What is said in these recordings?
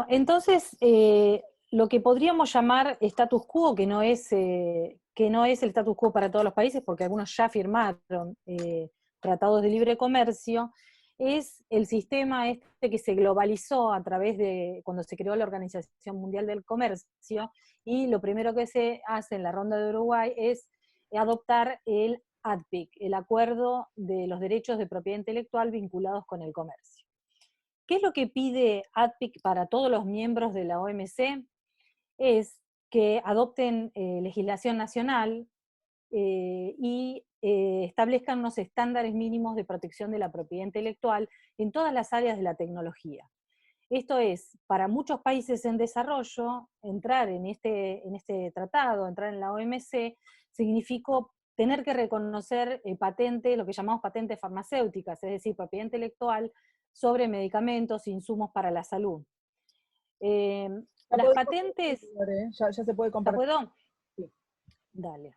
entonces, lo que podríamos llamar status quo, que no es el status quo para todos los países, porque algunos ya firmaron tratados de libre comercio, es el sistema este que se globalizó a través de cuando se creó la Organización Mundial del Comercio, y lo primero que se hace en la ronda de Uruguay es adoptar el ADPIC, el Acuerdo de los Derechos de Propiedad Intelectual vinculados con el comercio. ¿Qué es lo que pide ADPIC para todos los miembros de la OMC? Es que adopten legislación nacional y establezcan unos estándares mínimos de protección de la propiedad intelectual en todas las áreas de la tecnología. Esto es, para muchos países en desarrollo, entrar en este tratado, entrar en la OMC, significó tener que reconocer patentes, lo que llamamos patentes farmacéuticas, es decir, propiedad intelectual sobre medicamentos e insumos para la salud. Ya Las podés patentes... compartir, ¿eh? Ya se puede ¿Ya compartir. puedo? Sí. Dale.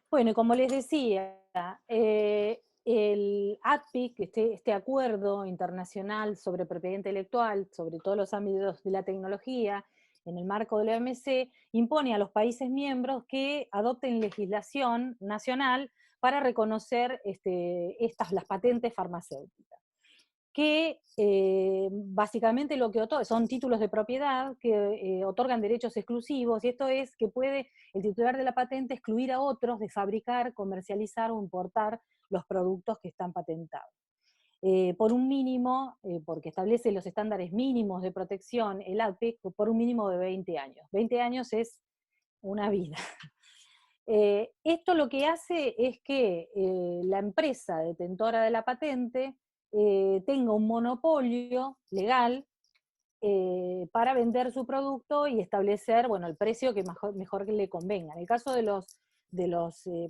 Bueno, y como les decía, el ADPIC, este acuerdo internacional sobre propiedad intelectual, sobre todos los ámbitos de la tecnología, en el marco de la OMC, impone a los países miembros que adopten legislación nacional para reconocer las patentes farmacéuticas, que básicamente lo que son títulos de propiedad que otorgan derechos exclusivos, y esto es que puede el titular de la patente excluir a otros de fabricar, comercializar o importar los productos que están patentados. Por un mínimo, porque establece los estándares mínimos de protección, el ADPIC, por un mínimo de 20 años. 20 años es una vida. Esto lo que hace es que la empresa detentora de la patente tenga un monopolio legal para vender su producto y establecer, bueno, el precio que mejor que le convenga. En el caso de los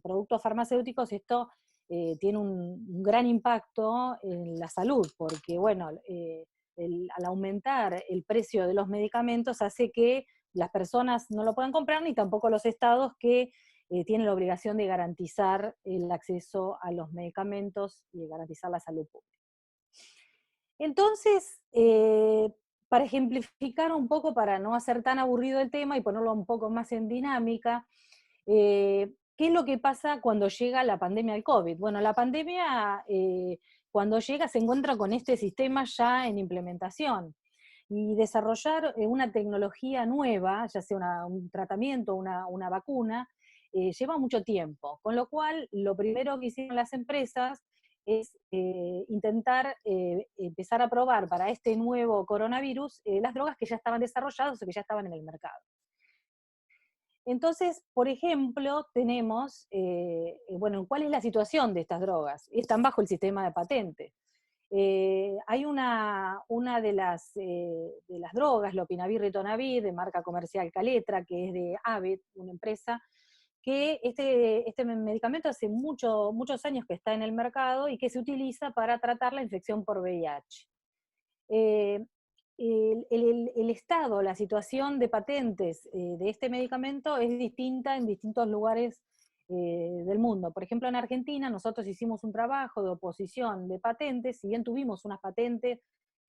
productos farmacéuticos, esto tiene un gran impacto en la salud, porque, bueno, al aumentar el precio de los medicamentos hace que las personas no lo puedan comprar, ni tampoco los estados que tienen la obligación de garantizar el acceso a los medicamentos y de garantizar la salud pública. Entonces, para ejemplificar un poco, para no hacer tan aburrido el tema y ponerlo un poco más en dinámica, ¿qué es lo que pasa cuando llega la pandemia del COVID? Bueno, la pandemia, cuando llega, se encuentra con este sistema ya en implementación. Y desarrollar una tecnología nueva, ya sea un tratamiento, una vacuna, lleva mucho tiempo. Con lo cual, lo primero que hicieron las empresas es intentar empezar a probar para este nuevo coronavirus las drogas que ya estaban desarrolladas o que ya estaban en el mercado. Entonces, por ejemplo, tenemos, bueno, ¿cuál es la situación de estas drogas? Están bajo el sistema de patente. Hay una de las drogas, lopinavir ritonavir, de marca comercial Caletra, que es de Abbott, una empresa, que este medicamento hace muchos años que está en el mercado y que se utiliza para tratar la infección por VIH. Eh, el estado, la situación de patentes de este medicamento es distinta en distintos lugares del mundo. Por ejemplo, en Argentina nosotros hicimos un trabajo de oposición de patentes, si bien tuvimos unas patentes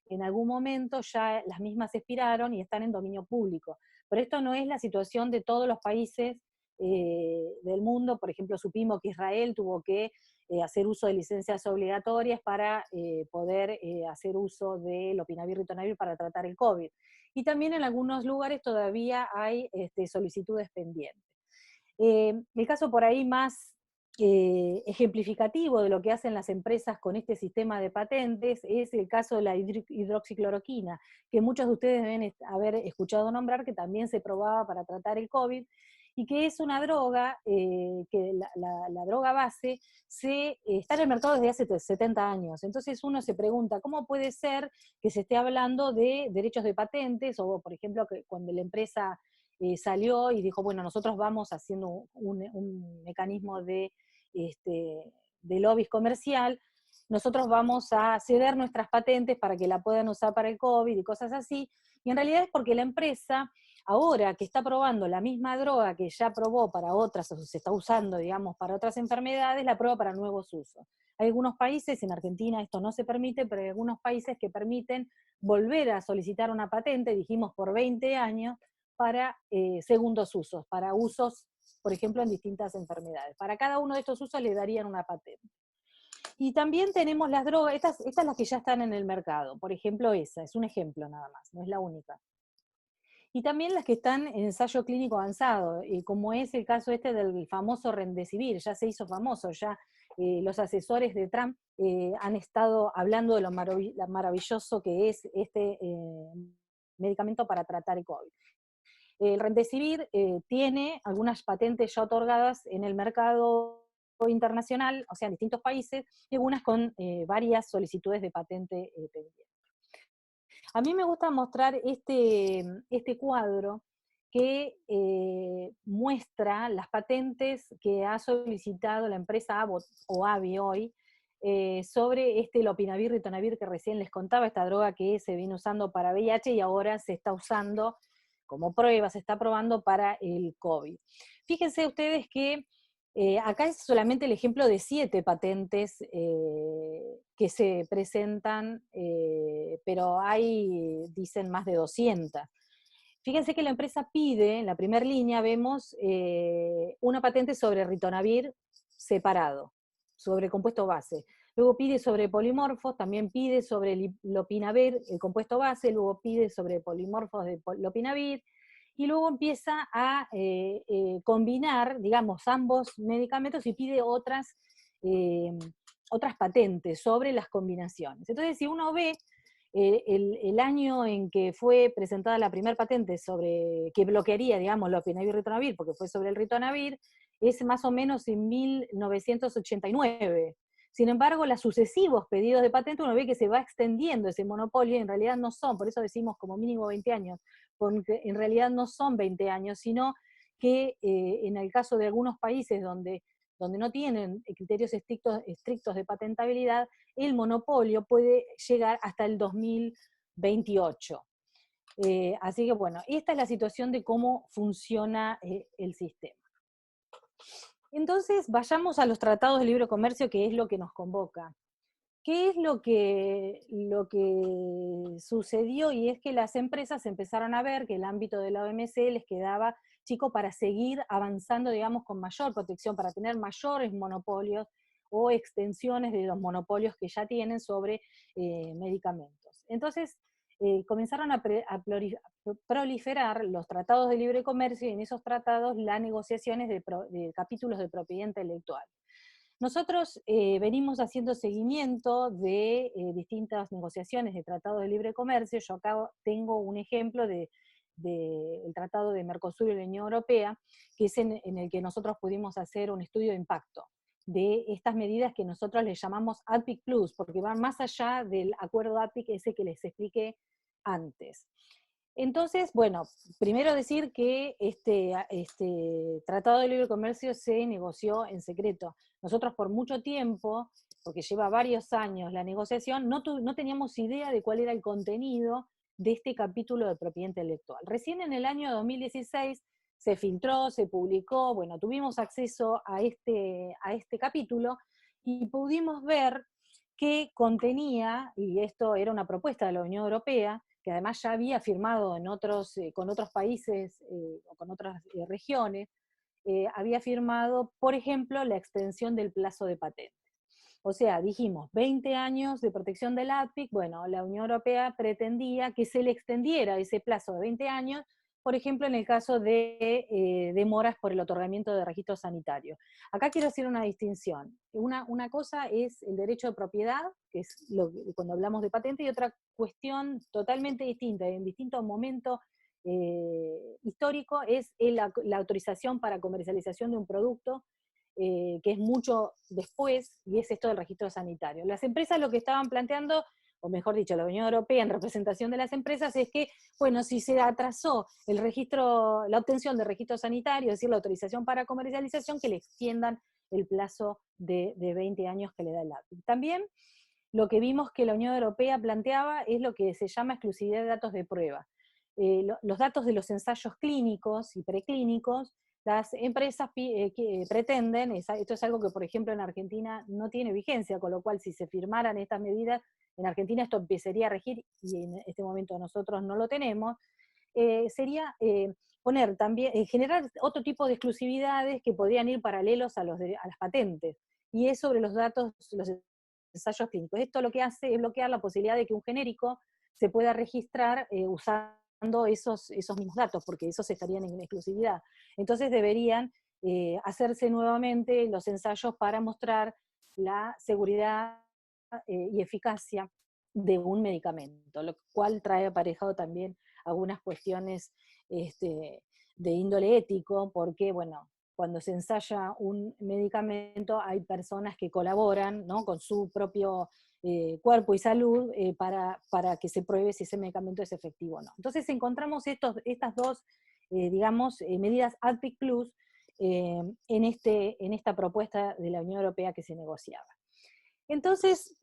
en algún momento, ya las mismas expiraron y están en dominio público. Pero esto no es la situación de todos los países del mundo. Por ejemplo, supimos que Israel tuvo que hacer uso de licencias obligatorias para poder hacer uso del opinavir ritonavir para tratar el COVID. Y también en algunos lugares todavía hay solicitudes pendientes. El caso por ahí más ejemplificativo de lo que hacen las empresas con este sistema de patentes es el caso de la hidroxicloroquina, que muchos de ustedes deben haber escuchado nombrar, que también se probaba para tratar el COVID, y que es una droga, que la droga base está en el mercado desde hace 70 años. Entonces uno se pregunta, ¿cómo puede ser que se esté hablando de derechos de patentes? O, por ejemplo, que cuando la empresa salió y dijo, bueno, nosotros vamos haciendo un mecanismo de lobby comercial, nosotros vamos a ceder nuestras patentes para que la puedan usar para el COVID y cosas así, y en realidad es porque la empresa, ahora que está probando la misma droga que ya probó para otras, o se está usando, digamos, para otras enfermedades, la prueba para nuevos usos. Hay algunos países, en Argentina esto no se permite, pero hay algunos países que permiten volver a solicitar una patente, dijimos por 20 años, para segundos usos, para usos, por ejemplo, en distintas enfermedades. Para cada uno de estos usos le darían una patente. Y también tenemos las drogas, estas las que ya están en el mercado, por ejemplo esa, es un ejemplo nada más, no es la única. Y también las que están en ensayo clínico avanzado, como es el caso este del famoso Remdesivir, ya se hizo famoso, ya los asesores de Trump han estado hablando de lo maravilloso que es este medicamento para tratar el COVID. El Remdesivir tiene algunas patentes ya otorgadas en el mercado internacional, o sea, en distintos países, y algunas con varias solicitudes de patente pendientes. A mí me gusta mostrar este cuadro que muestra las patentes que ha solicitado la empresa Abbott o AbbVie hoy sobre este lopinavir, ritonavir que recién les contaba, esta droga que se viene usando para VIH y ahora se está usando como prueba, se está probando para el COVID. Fíjense ustedes que acá es solamente el ejemplo de 7 patentes que se presentan, pero hay, dicen, más de 200. Fíjense que la empresa pide, en la primera línea vemos una patente sobre ritonavir separado, sobre compuesto base. Luego pide sobre polimorfos, también pide sobre lopinavir, el compuesto base, luego pide sobre polimorfos de lopinavir, y luego empieza a combinar, digamos, ambos medicamentos y pide otras patentes sobre las combinaciones. Entonces, si uno ve el año en que fue presentada la primera patente sobre que bloquearía, digamos, lopinavir ritonavir, porque fue sobre el ritonavir, es más o menos en 1989. Sin embargo, los sucesivos pedidos de patente uno ve que se va extendiendo ese monopolio y en realidad no son, por eso decimos como mínimo 20 años, porque en realidad no son 20 años, sino que en el caso de algunos países donde no tienen criterios estrictos de patentabilidad, el monopolio puede llegar hasta el 2028. Así que bueno, esta es la situación de cómo funciona el sistema. Entonces, vayamos a los tratados de libre comercio, que es lo que nos convoca. ¿Qué es lo que sucedió? Y es que las empresas empezaron a ver que el ámbito de la OMC les quedaba chico para seguir avanzando, digamos, con mayor protección, para tener mayores monopolios o extensiones de los monopolios que ya tienen sobre medicamentos. Entonces, comenzaron a proliferar los tratados de libre comercio y en esos tratados las negociaciones de capítulos de propiedad intelectual. Nosotros venimos haciendo seguimiento de distintas negociaciones de tratados de libre comercio. Yo acá tengo un ejemplo del Tratado de Mercosur y la Unión Europea, que es en el que nosotros pudimos hacer un estudio de impacto de estas medidas que nosotros les llamamos ADPIC Plus, porque van más allá del acuerdo ADPIC ese que les expliqué antes. Entonces, bueno, primero decir que este Tratado de Libre Comercio se negoció en secreto. Nosotros por mucho tiempo, porque lleva varios años la negociación, no teníamos idea de cuál era el contenido de este capítulo de propiedad intelectual. Recién en el año 2016 se filtró, se publicó, bueno, tuvimos acceso a este capítulo y pudimos ver que contenía, y esto era una propuesta de la Unión Europea, que además ya había firmado con otros países o con otras regiones, había firmado, por ejemplo, la extensión del plazo de patentes. O sea, dijimos, 20 años de protección del ADPIC, bueno, la Unión Europea pretendía que se le extendiera ese plazo de 20 años, por ejemplo, en el caso de demoras por el otorgamiento de registro sanitario. Acá quiero hacer una distinción. Una cosa es el derecho de propiedad, que es cuando hablamos de patente, y otra cuestión totalmente distinta, en distinto momento histórico, es la autorización para comercialización de un producto, que es mucho después, y es esto del registro sanitario. Las empresas lo que estaban planteando, o mejor dicho, la Unión Europea en representación de las empresas, es que, bueno, si se atrasó la obtención de registro sanitario, es decir, la autorización para comercialización, que le extiendan el plazo de 20 años que le da el API. También lo que vimos que la Unión Europea planteaba es lo que se llama exclusividad de datos de prueba. Los datos de los ensayos clínicos y preclínicos, las empresas que pretenden, esto es algo que por ejemplo en Argentina no tiene vigencia, con lo cual si se firmaran estas medidas, en Argentina esto empezaría a regir y en este momento nosotros no lo tenemos, sería poner también, generar otro tipo de exclusividades que podrían ir paralelos a las patentes, y es sobre los datos, los ensayos clínicos. Esto lo que hace es bloquear la posibilidad de que un genérico se pueda registrar usando esos mismos datos, porque esos estarían en exclusividad. Entonces deberían hacerse nuevamente los ensayos para mostrar la seguridad y eficacia de un medicamento, lo cual trae aparejado también algunas cuestiones de índole ético, porque, bueno, cuando se ensaya un medicamento hay personas que colaboran, ¿no?, con su propio cuerpo y salud para que se pruebe si ese medicamento es efectivo o no. Entonces encontramos estas dos, digamos, medidas ADPIC Plus en esta propuesta de la Unión Europea que se negociaba. Entonces,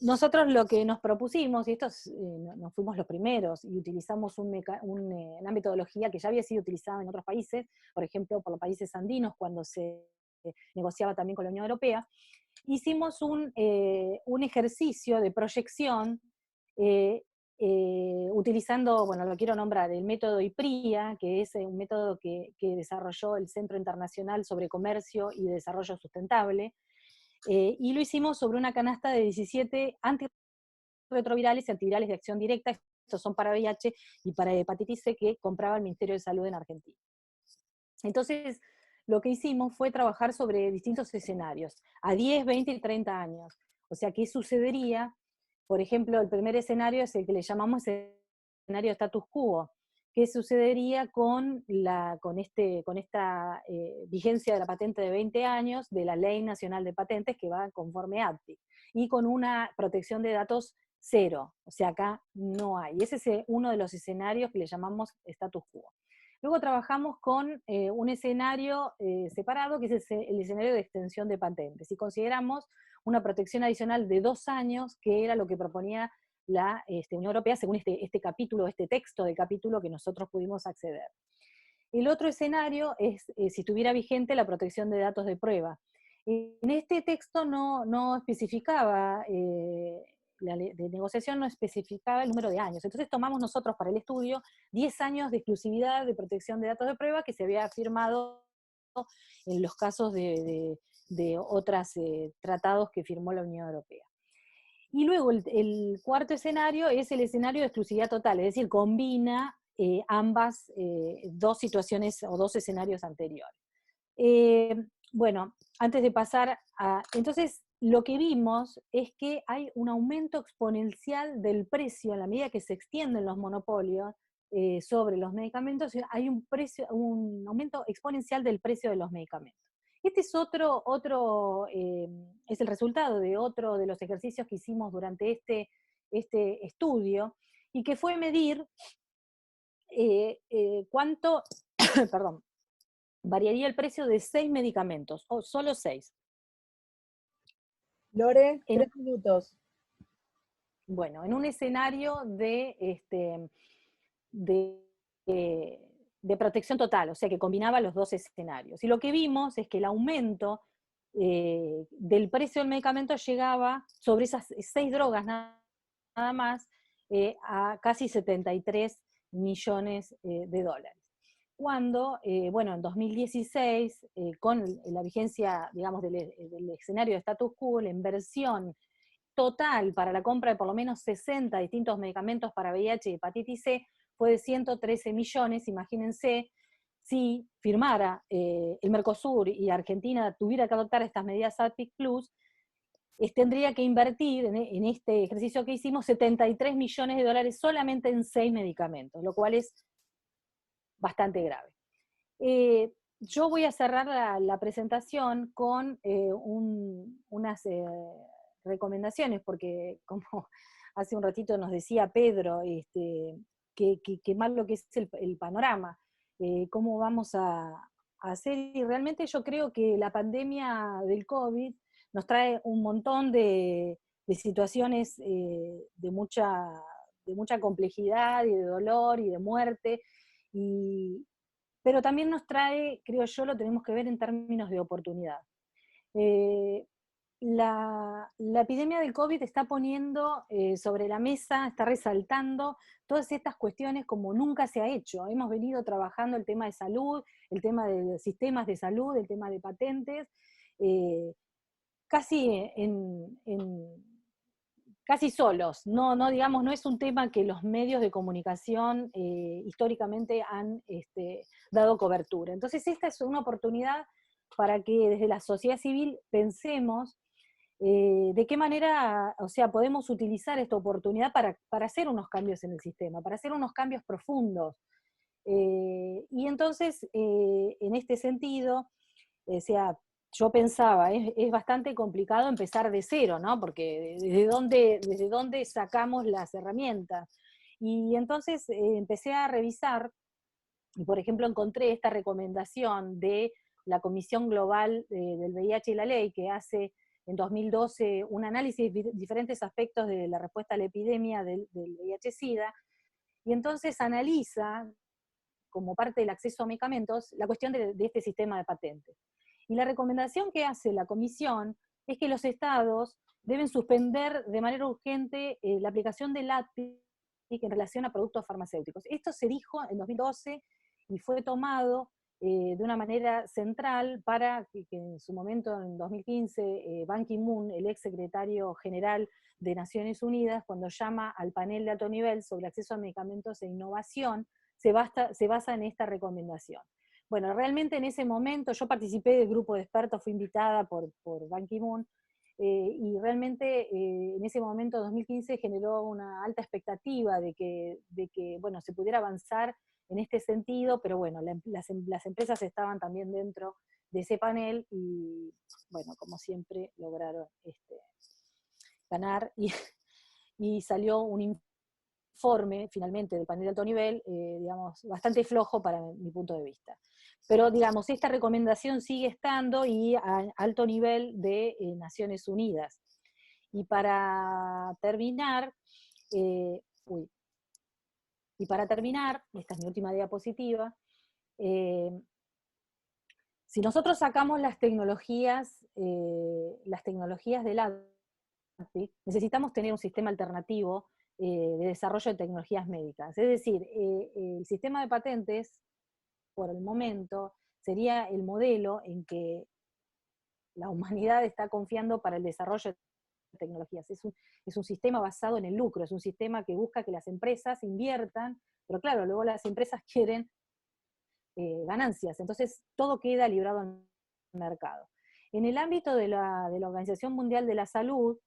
nosotros lo que nos propusimos, y estos no fuimos los primeros, y utilizamos una metodología que ya había sido utilizada en otros países, por ejemplo, por los países andinos, cuando se negociaba también con la Unión Europea, hicimos un ejercicio de proyección utilizando, bueno, lo quiero nombrar, el método IPRIA, que es un método que desarrolló el Centro Internacional sobre Comercio y Desarrollo Sustentable, y lo hicimos sobre una canasta de 17 antirretrovirales y antivirales de acción directa, estos son para VIH y para hepatitis C, que compraba el Ministerio de Salud en Argentina. Entonces, lo que hicimos fue trabajar sobre distintos escenarios, a 10, 20 y 30 años. O sea, ¿qué sucedería? Por ejemplo, el primer escenario es el que le llamamos escenario status quo. ¿Qué sucedería con esta vigencia de la patente de 20 años de la Ley Nacional de Patentes que va conforme APTI? Y con una protección de datos cero, o sea, acá no hay. Ese es uno de los escenarios que le llamamos status quo. Luego trabajamos con un escenario separado, que es el escenario de extensión de patentes, y consideramos una protección adicional de 2 años, que era lo que proponía la Unión Europea según este capítulo, este texto del capítulo que nosotros pudimos acceder. El otro escenario es si estuviera vigente la protección de datos de prueba. En este texto no especificaba, la ley de negociación no especificaba el número de años. Entonces tomamos nosotros para el estudio 10 años de exclusividad de protección de datos de prueba que se había firmado en los casos de otros tratados que firmó la Unión Europea. Y luego el cuarto escenario es el escenario de exclusividad total, es decir, combina ambas dos situaciones o dos escenarios anteriores. Bueno, antes de pasar a... Entonces, lo que vimos es que hay un aumento exponencial del precio a la medida que se extienden los monopolios sobre los medicamentos, hay un aumento exponencial del precio de los medicamentos. Este es es el resultado de otro de los ejercicios que hicimos durante este estudio, y que fue medir cuánto, perdón, variaría el precio de 6 medicamentos, o solo 6. Lore, 3 minutos. Bueno, en un escenario de, de protección total, o sea que combinaba los dos escenarios. Y lo que vimos es que el aumento del precio del medicamento llegaba sobre esas 6 drogas nada más a casi 73 millones de dólares. Cuando, bueno, en 2016, con la vigencia, digamos, del escenario de status quo, la inversión total para la compra de por lo menos 60 distintos medicamentos para VIH y hepatitis C fue de 113 millones, imagínense, si firmara el Mercosur y Argentina tuviera que adoptar estas medidas ADPIC Plus, tendría que invertir en este ejercicio que hicimos 73 millones de dólares solamente en 6 medicamentos, lo cual es bastante grave. Yo voy a cerrar la presentación con unas recomendaciones, porque como hace un ratito nos decía Pedro, que mal lo que es el panorama, cómo vamos a hacer, y realmente yo creo que la pandemia del COVID nos trae un montón de situaciones de mucha complejidad y de dolor y de muerte, y, pero también nos trae, creo yo, lo tenemos que ver en términos de oportunidad. Eh, la epidemia del COVID está poniendo sobre la mesa, está resaltando todas estas cuestiones como nunca se ha hecho. Hemos venido trabajando el tema de salud, el tema de sistemas de salud, el tema de patentes, eh, casi casi solos. No, no, digamos, no es un tema que los medios de comunicación históricamente han dado cobertura. Entonces esta es una oportunidad para que desde la sociedad civil pensemos de qué manera, o sea, podemos utilizar esta oportunidad para hacer unos cambios en el sistema, para hacer unos cambios profundos. Y entonces, en este sentido, o sea, yo pensaba, es bastante complicado empezar de cero, ¿no? Porque desde dónde sacamos las herramientas. Y entonces empecé a revisar, y por ejemplo encontré esta recomendación de la Comisión Global del VIH y la Ley, que hace en 2012 un análisis de diferentes aspectos de la respuesta a la epidemia del VIH-Sida, y entonces analiza, como parte del acceso a medicamentos, la cuestión de este sistema de patentes. Y la recomendación que hace la Comisión es que los estados deben suspender de manera urgente la aplicación del ATPIC en relación a productos farmacéuticos. Esto se dijo en 2012 y fue tomado de una manera central para que en su momento, en 2015, Ban Ki-moon, el ex secretario general de Naciones Unidas, cuando llama al panel de alto nivel sobre acceso a medicamentos e innovación, se basa en esta recomendación. Bueno, realmente en ese momento yo participé del grupo de expertos, fui invitada por Ban Ki-moon, y realmente en ese momento, 2015, generó una alta expectativa de que bueno, se pudiera avanzar en este sentido, pero bueno, las empresas estaban también dentro de ese panel y, bueno, como siempre, lograron ganar y salió un informe, finalmente, del panel de alto nivel, digamos, bastante flojo para mi punto de vista. Pero, digamos, esta recomendación sigue estando y a alto nivel de Naciones Unidas. Y para terminar, eh, uy, esta es mi última diapositiva, si nosotros sacamos las tecnologías del ADPIC, necesitamos tener un sistema alternativo de desarrollo de tecnologías médicas. Es decir, el sistema de patentes, por el momento, sería el modelo en que la humanidad está confiando para el desarrollo de tecnologías. Es un sistema basado en el lucro, es un sistema que busca que las empresas inviertan, pero claro, luego las empresas quieren ganancias, entonces todo queda librado al mercado. En el ámbito de la Organización Mundial de la Salud,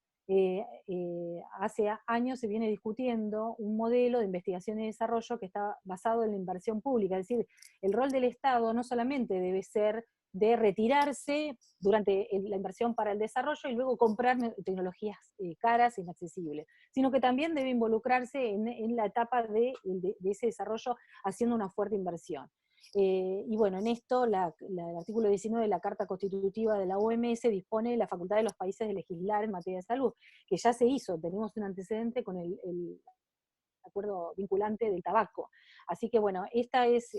hace años se viene discutiendo un modelo de investigación y desarrollo que está basado en la inversión pública, es decir, el rol del Estado no solamente debe ser de retirarse durante la inversión para el desarrollo y luego comprar tecnologías caras e inaccesibles, sino que también debe involucrarse en la etapa de ese desarrollo haciendo una fuerte inversión. Y bueno, en esto el artículo 19 de la Carta Constitutiva de la OMS dispone de la facultad de los países de legislar en materia de salud, que ya se hizo, tenemos un antecedente con el acuerdo vinculante del tabaco. Así que bueno, esta es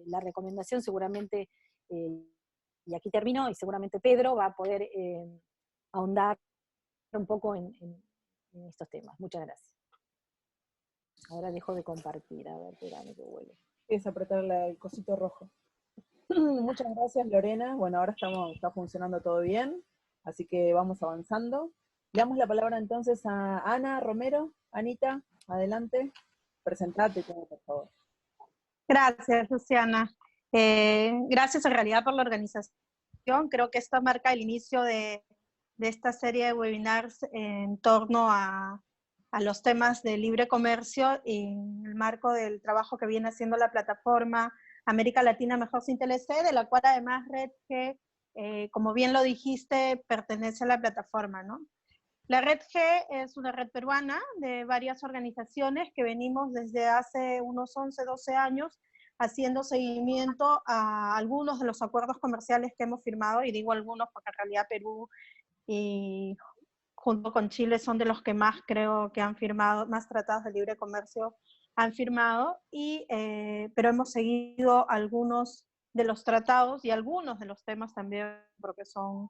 la recomendación, seguramente, y aquí termino, y seguramente Pedro va a poder ahondar un poco en estos temas. Muchas gracias. Ahora dejo de compartir, a ver, espérame que vuelve. Es apretar el cosito rojo. Muchas gracias, Lorena. Bueno, ahora está funcionando todo bien, así que vamos avanzando. Le damos la palabra entonces a Ana Romero. Anita, adelante. Presentate, por favor. Gracias, Luciana. Gracias en realidad por la organización. Creo que esto marca el inicio de esta serie de webinars en torno a los temas de libre comercio en el marco del trabajo que viene haciendo la plataforma América Latina Mejor sin TLC, de la cual además RedG, como bien lo dijiste, pertenece a la plataforma, ¿no? La RedG es una red peruana de varias organizaciones que venimos desde hace unos 11, 12 años haciendo seguimiento a algunos de los acuerdos comerciales que hemos firmado, y digo algunos porque en realidad Perú y junto con Chile son de los que más creo que han firmado, más tratados de libre comercio han firmado, pero hemos seguido algunos de los tratados y algunos de los temas también, porque son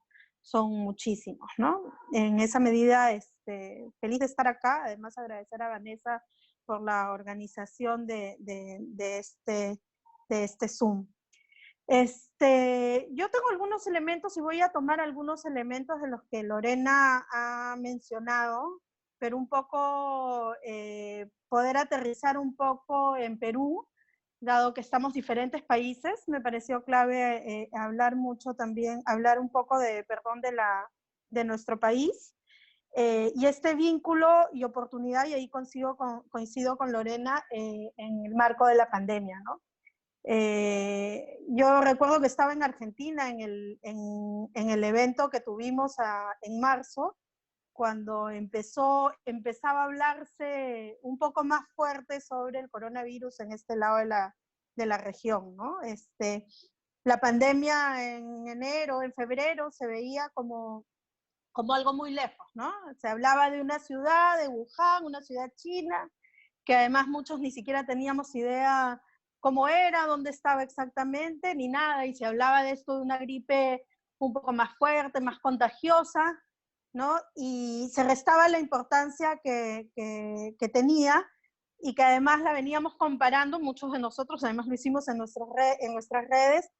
muchísimos, ¿no? En esa medida, feliz de estar acá, además agradecer a Vanessa por la organización de este Zoom. Yo tengo algunos elementos y voy a tomar algunos elementos de los que Lorena ha mencionado, pero un poco poder aterrizar un poco en Perú, dado que estamos diferentes países. Me pareció clave hablar mucho también, hablar un poco de nuestro país. Y este vínculo y oportunidad, y ahí coincido con Lorena en el marco de la pandemia, ¿no? Yo recuerdo que estaba en Argentina en el evento que tuvimos en marzo, cuando empezaba a hablarse un poco más fuerte sobre el coronavirus en este lado de la región, ¿no? La pandemia en enero, en febrero, se veía como algo muy lejos, ¿no? Se hablaba de una ciudad, de Wuhan, una ciudad china, que además muchos ni siquiera teníamos idea cómo era, dónde estaba exactamente, ni nada, y se hablaba de esto de una gripe un poco más fuerte, más contagiosa, ¿no? Y se restaba la importancia que tenía, y que además la veníamos comparando, muchos de nosotros además lo hicimos en nuestras redes,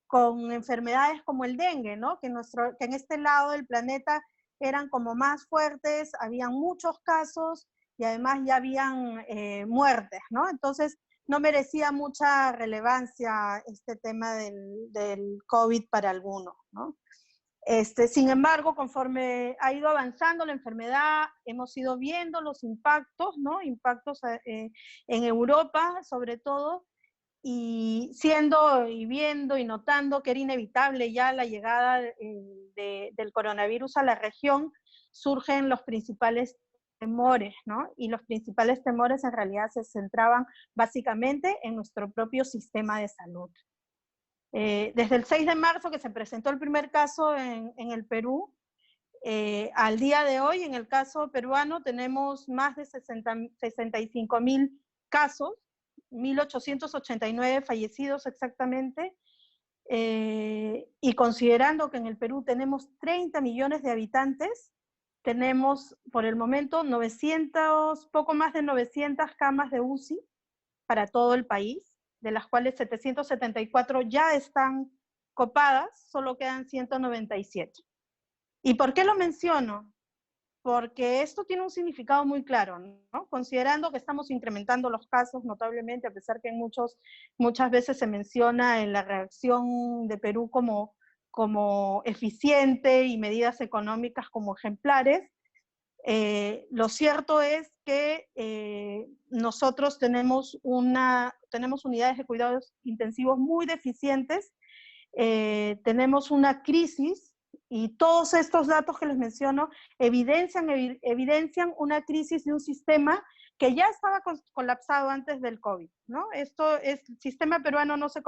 con enfermedades como el dengue, ¿no? Que en este lado del planeta eran como más fuertes, habían muchos casos y además ya habían muertes, ¿no? Entonces no merecía mucha relevancia este tema del COVID para algunos, ¿no? Sin embargo, conforme ha ido avanzando la enfermedad, hemos ido viendo los impactos, ¿no? Impactos en Europa, sobre todo, y viendo y notando que era inevitable ya la llegada del coronavirus a la región, surgen los principales temores, ¿no? Y los principales temores en realidad se centraban básicamente en nuestro propio sistema de salud. Desde el 6 de marzo que se presentó el primer caso en el Perú, al día de hoy, en el caso peruano, tenemos más de 65.000 casos, 1.889 fallecidos exactamente, y considerando que en el Perú tenemos 30 millones de habitantes, tenemos por el momento poco más de 900 camas de UCI para todo el país, de las cuales 774 ya están copadas, solo quedan 197. ¿Y por qué lo menciono? Porque esto tiene un significado muy claro, ¿no? Considerando que estamos incrementando los casos notablemente, a pesar que muchas veces se menciona en la reacción de Perú como eficiente y medidas económicas como ejemplares, lo cierto es que nosotros tenemos unidades de cuidados intensivos muy deficientes, tenemos una crisis, y todos estos datos que les menciono evidencian una crisis de un sistema que ya estaba colapsado antes del COVID, ¿no? El sistema peruano no se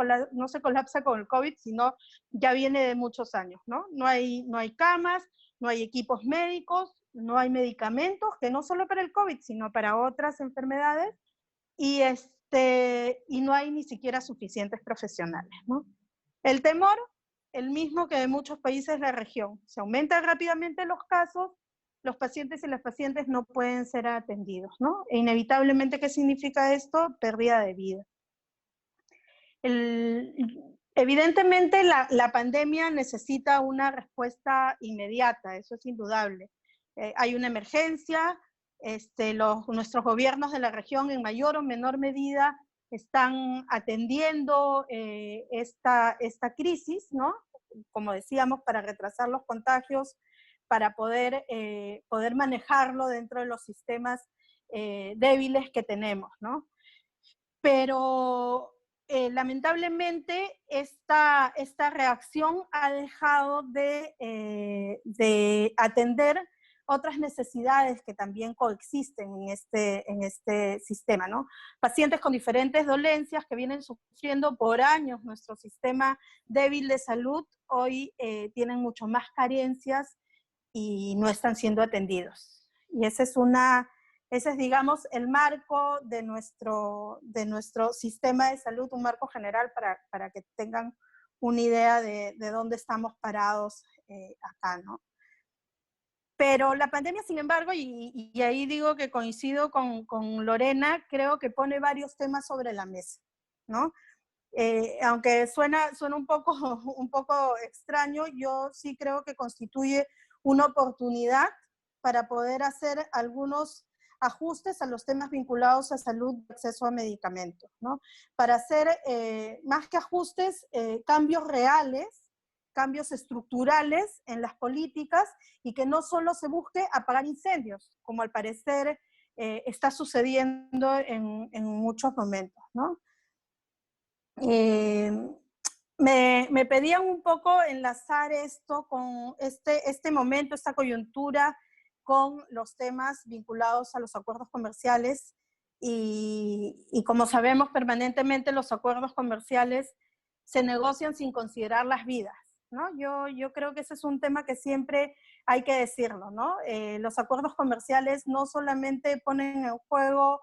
colapsa con el COVID, sino ya viene de muchos años, ¿no? No hay camas, no hay equipos médicos, no hay medicamentos, que no solo para el COVID, sino para otras enfermedades, y no hay ni siquiera suficientes profesionales, ¿no? El temor, el mismo que de muchos países de la región. Se aumentan rápidamente los casos, los pacientes y las pacientes no pueden ser atendidos, ¿no? E inevitablemente, ¿qué significa esto? Pérdida de vida. Evidentemente, la pandemia necesita una respuesta inmediata, eso es indudable. Hay una emergencia, nuestros gobiernos de la región en mayor o menor medida están atendiendo esta crisis, ¿no? Como decíamos, para retrasar los contagios, para poder manejarlo dentro de los sistemas débiles que tenemos, ¿no? Pero lamentablemente esta reacción ha dejado de atender otras necesidades que también coexisten en este sistema, ¿no? Pacientes con diferentes dolencias que vienen sufriendo por años nuestro sistema débil de salud, hoy tienen mucho más carencias y no están siendo atendidos. Y ese es, digamos, el marco de nuestro sistema de salud, un marco general para que tengan una idea de dónde estamos parados acá, ¿no? Pero la pandemia, sin embargo, y ahí digo que coincido con Lorena, creo que pone varios temas sobre la mesa, ¿no? Aunque suena un poco extraño, yo sí creo que constituye una oportunidad para poder hacer algunos ajustes a los temas vinculados a salud y acceso a medicamentos, ¿no? Para hacer, más que ajustes, cambios reales, cambios estructurales en las políticas y que no solo se busque apagar incendios, como al parecer está sucediendo en muchos momentos, ¿no? Me pedían un poco enlazar esto con este momento, esta coyuntura, con los temas vinculados a los acuerdos comerciales y como sabemos permanentemente los acuerdos comerciales se negocian sin considerar las vidas, ¿no? Yo creo que ese es un tema que siempre hay que decirlo, ¿no? Los acuerdos comerciales no solamente ponen en juego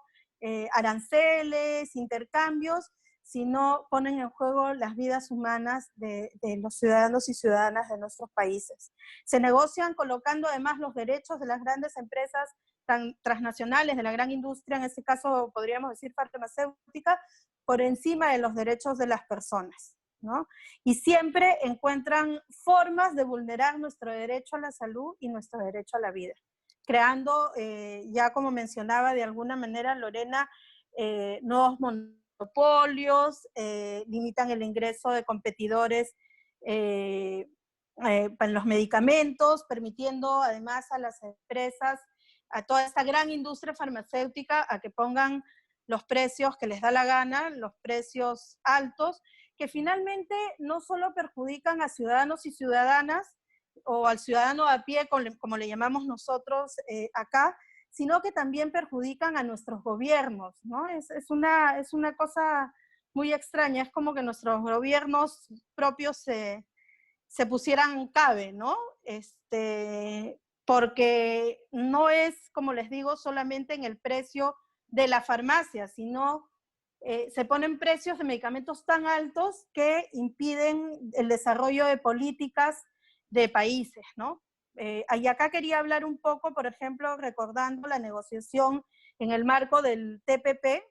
aranceles, intercambios, sino ponen en juego las vidas humanas de los ciudadanos y ciudadanas de nuestros países. Se negocian colocando además los derechos de las grandes empresas transnacionales, de la gran industria, en este caso podríamos decir farmacéutica, por encima de los derechos de las personas, ¿no? Y siempre encuentran formas de vulnerar nuestro derecho a la salud y nuestro derecho a la vida, creando, ya como mencionaba de alguna manera Lorena, nuevos monopolios, limitan el ingreso de competidores en los medicamentos, permitiendo además a las empresas, a toda esta gran industria farmacéutica, a que pongan los precios que les da la gana, los precios altos, que finalmente no solo perjudican a ciudadanos y ciudadanas, o al ciudadano a pie, como le llamamos nosotros acá, sino que también perjudican a nuestros gobiernos, ¿no? Es una cosa muy extraña, es como que nuestros gobiernos propios se pusieran cabe, ¿no? Porque no es, como les digo, solamente en el precio de la farmacia, sino se ponen precios de medicamentos tan altos que impiden el desarrollo de políticas de países, ¿no? Y acá quería hablar un poco, por ejemplo, recordando la negociación en el marco del TPP,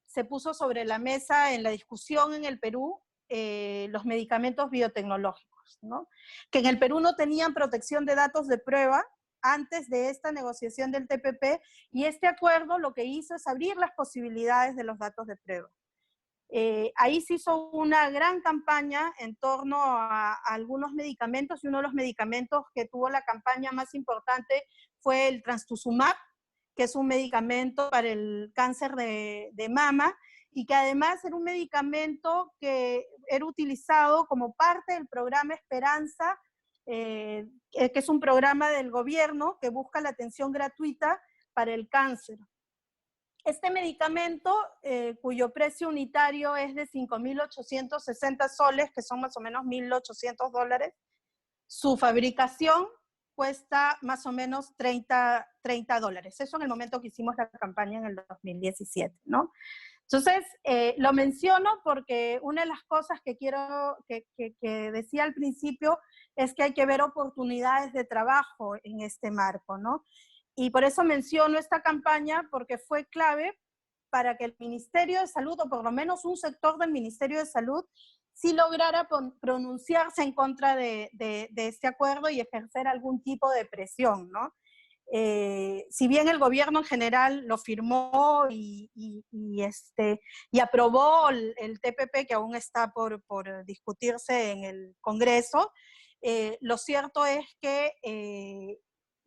se puso sobre la mesa en la discusión en el Perú los medicamentos biotecnológicos, ¿no? Que en el Perú no tenían protección de datos de prueba antes de esta negociación del TPP, y este acuerdo lo que hizo es abrir las posibilidades de los datos de prueba. Ahí se hizo una gran campaña en torno a algunos medicamentos, y uno de los medicamentos que tuvo la campaña más importante fue el trastuzumab, que es un medicamento para el cáncer de mama, y que además era un medicamento que era utilizado como parte del programa Esperanza, que es un programa del gobierno que busca la atención gratuita para el cáncer. Este medicamento, cuyo precio unitario es de 5.860 soles, que son más o menos $1.800, su fabricación cuesta más o menos $30. Eso en el momento que hicimos la campaña en el 2017, ¿no? Entonces, lo menciono porque una de las cosas que decía al principio es que hay que ver oportunidades de trabajo en este marco, ¿no? Y por eso menciono esta campaña, porque fue clave para que el Ministerio de Salud, o por lo menos un sector del Ministerio de Salud, sí lograra pronunciarse en contra de este acuerdo y ejercer algún tipo de presión, ¿no? Si bien el gobierno en general lo firmó y aprobó el TPP, que aún está por discutirse en el Congreso, lo cierto es que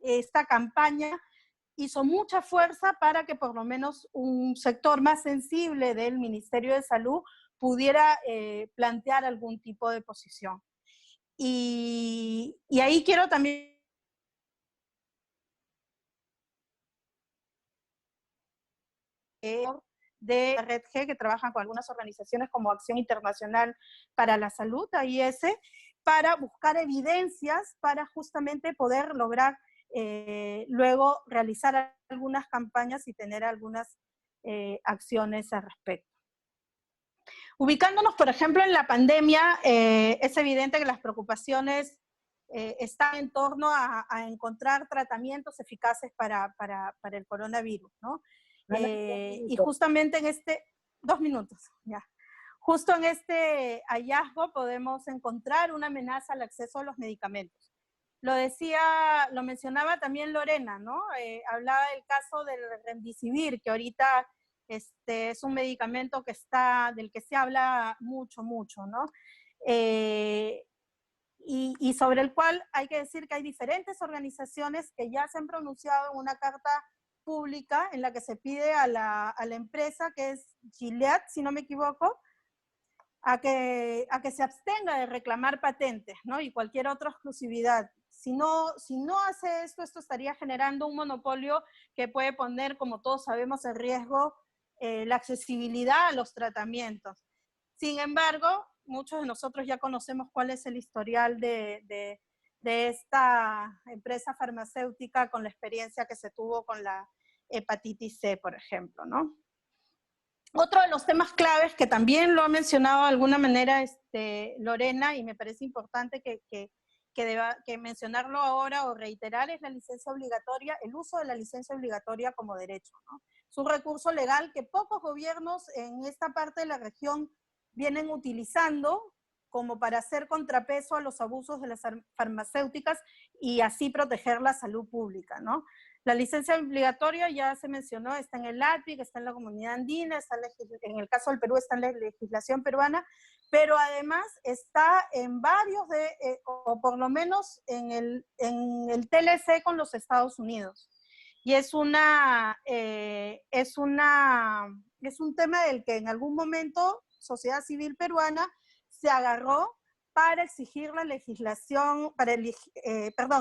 esta campaña hizo mucha fuerza para que por lo menos un sector más sensible del Ministerio de Salud pudiera plantear algún tipo de posición. Y ahí quiero también de la Red G, que trabajan con algunas organizaciones como Acción Internacional para la Salud, AIS, para buscar evidencias para justamente poder lograr luego realizar algunas campañas y tener algunas acciones al respecto. Ubicándonos, por ejemplo, en la pandemia, es evidente que las preocupaciones están en torno a encontrar tratamientos eficaces para el coronavirus, ¿no? Y justamente en este, 2 minutos, ya. Justo en este hallazgo podemos encontrar una amenaza al acceso a los medicamentos. Lo mencionaba también Lorena, ¿no? Hablaba del caso del Remdesivir, que ahorita es un medicamento del que se habla mucho, ¿no? Y sobre el cual hay que decir que hay diferentes organizaciones que ya se han pronunciado en una carta pública en la que se pide a la empresa, que es Gilead, si no me equivoco, a que se abstenga de reclamar patentes, ¿no? Y cualquier otra exclusividad. Si no hace esto estaría generando un monopolio que puede poner, como todos sabemos, en riesgo la accesibilidad a los tratamientos. Sin embargo, muchos de nosotros ya conocemos cuál es el historial de esta empresa farmacéutica con la experiencia que se tuvo con la hepatitis C, por ejemplo, ¿no? Otro de los temas claves que también lo ha mencionado de alguna manera Lorena, y me parece importante que mencionarlo ahora o reiterar, es la licencia obligatoria, el uso de la licencia obligatoria como derecho, ¿no? Es un recurso legal que pocos gobiernos en esta parte de la región vienen utilizando como para hacer contrapeso a los abusos de las farmacéuticas y así proteger la salud pública, ¿no? La licencia obligatoria ya se mencionó, está en el ATVIC, está en la Comunidad Andina, en el caso del Perú está en la legislación peruana, pero además está en varios o por lo menos en el TLC con los Estados Unidos. Y es un tema del que en algún momento sociedad civil peruana se agarró para exigir la legislación,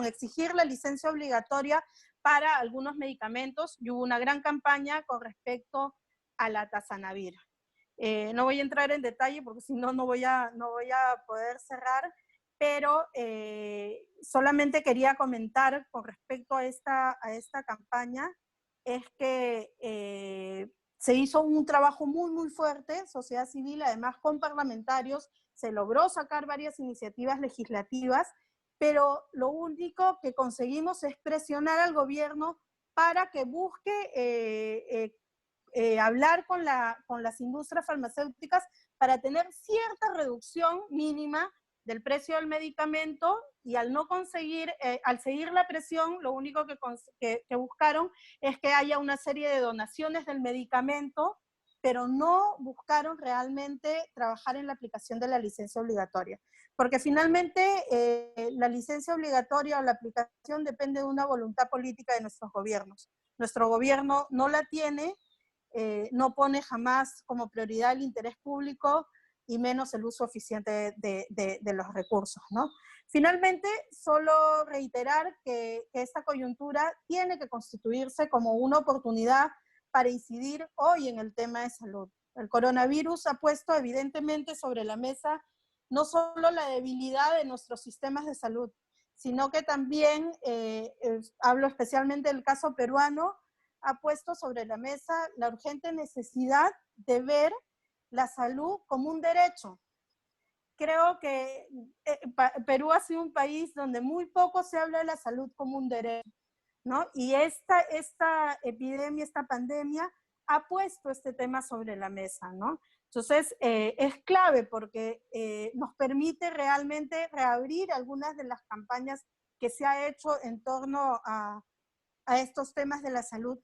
exigir la licencia obligatoria para algunos medicamentos, y hubo una gran campaña con respecto a la Tazanavir. No voy a entrar en detalle porque si no, no voy a poder cerrar, pero solamente quería comentar con respecto a esta campaña, es que se hizo un trabajo muy, muy fuerte, sociedad civil, además con parlamentarios, se logró sacar varias iniciativas legislativas, pero lo único que conseguimos es presionar al gobierno para que busque hablar con las industrias farmacéuticas para tener cierta reducción mínima del precio del medicamento, y al no conseguir, al seguir la presión, lo único que buscaron es que haya una serie de donaciones del medicamento, pero no buscaron realmente trabajar en la aplicación de la licencia obligatoria. Porque finalmente la licencia obligatoria o la aplicación depende de una voluntad política de nuestros gobiernos. Nuestro gobierno no la tiene, no pone jamás como prioridad el interés público y menos el uso eficiente de los recursos, ¿no? Finalmente, solo reiterar que esta coyuntura tiene que constituirse como una oportunidad para incidir hoy en el tema de salud. El coronavirus ha puesto evidentemente sobre la mesa no solo la debilidad de nuestros sistemas de salud, sino que también, hablo especialmente del caso peruano, ha puesto sobre la mesa la urgente necesidad de ver la salud como un derecho. Creo que Perú ha sido un país donde muy poco se habla de la salud como un derecho, ¿no? Y esta epidemia, esta pandemia, ha puesto este tema sobre la mesa, ¿no? Entonces, es clave porque nos permite realmente reabrir algunas de las campañas que se ha hecho en torno a estos temas de la salud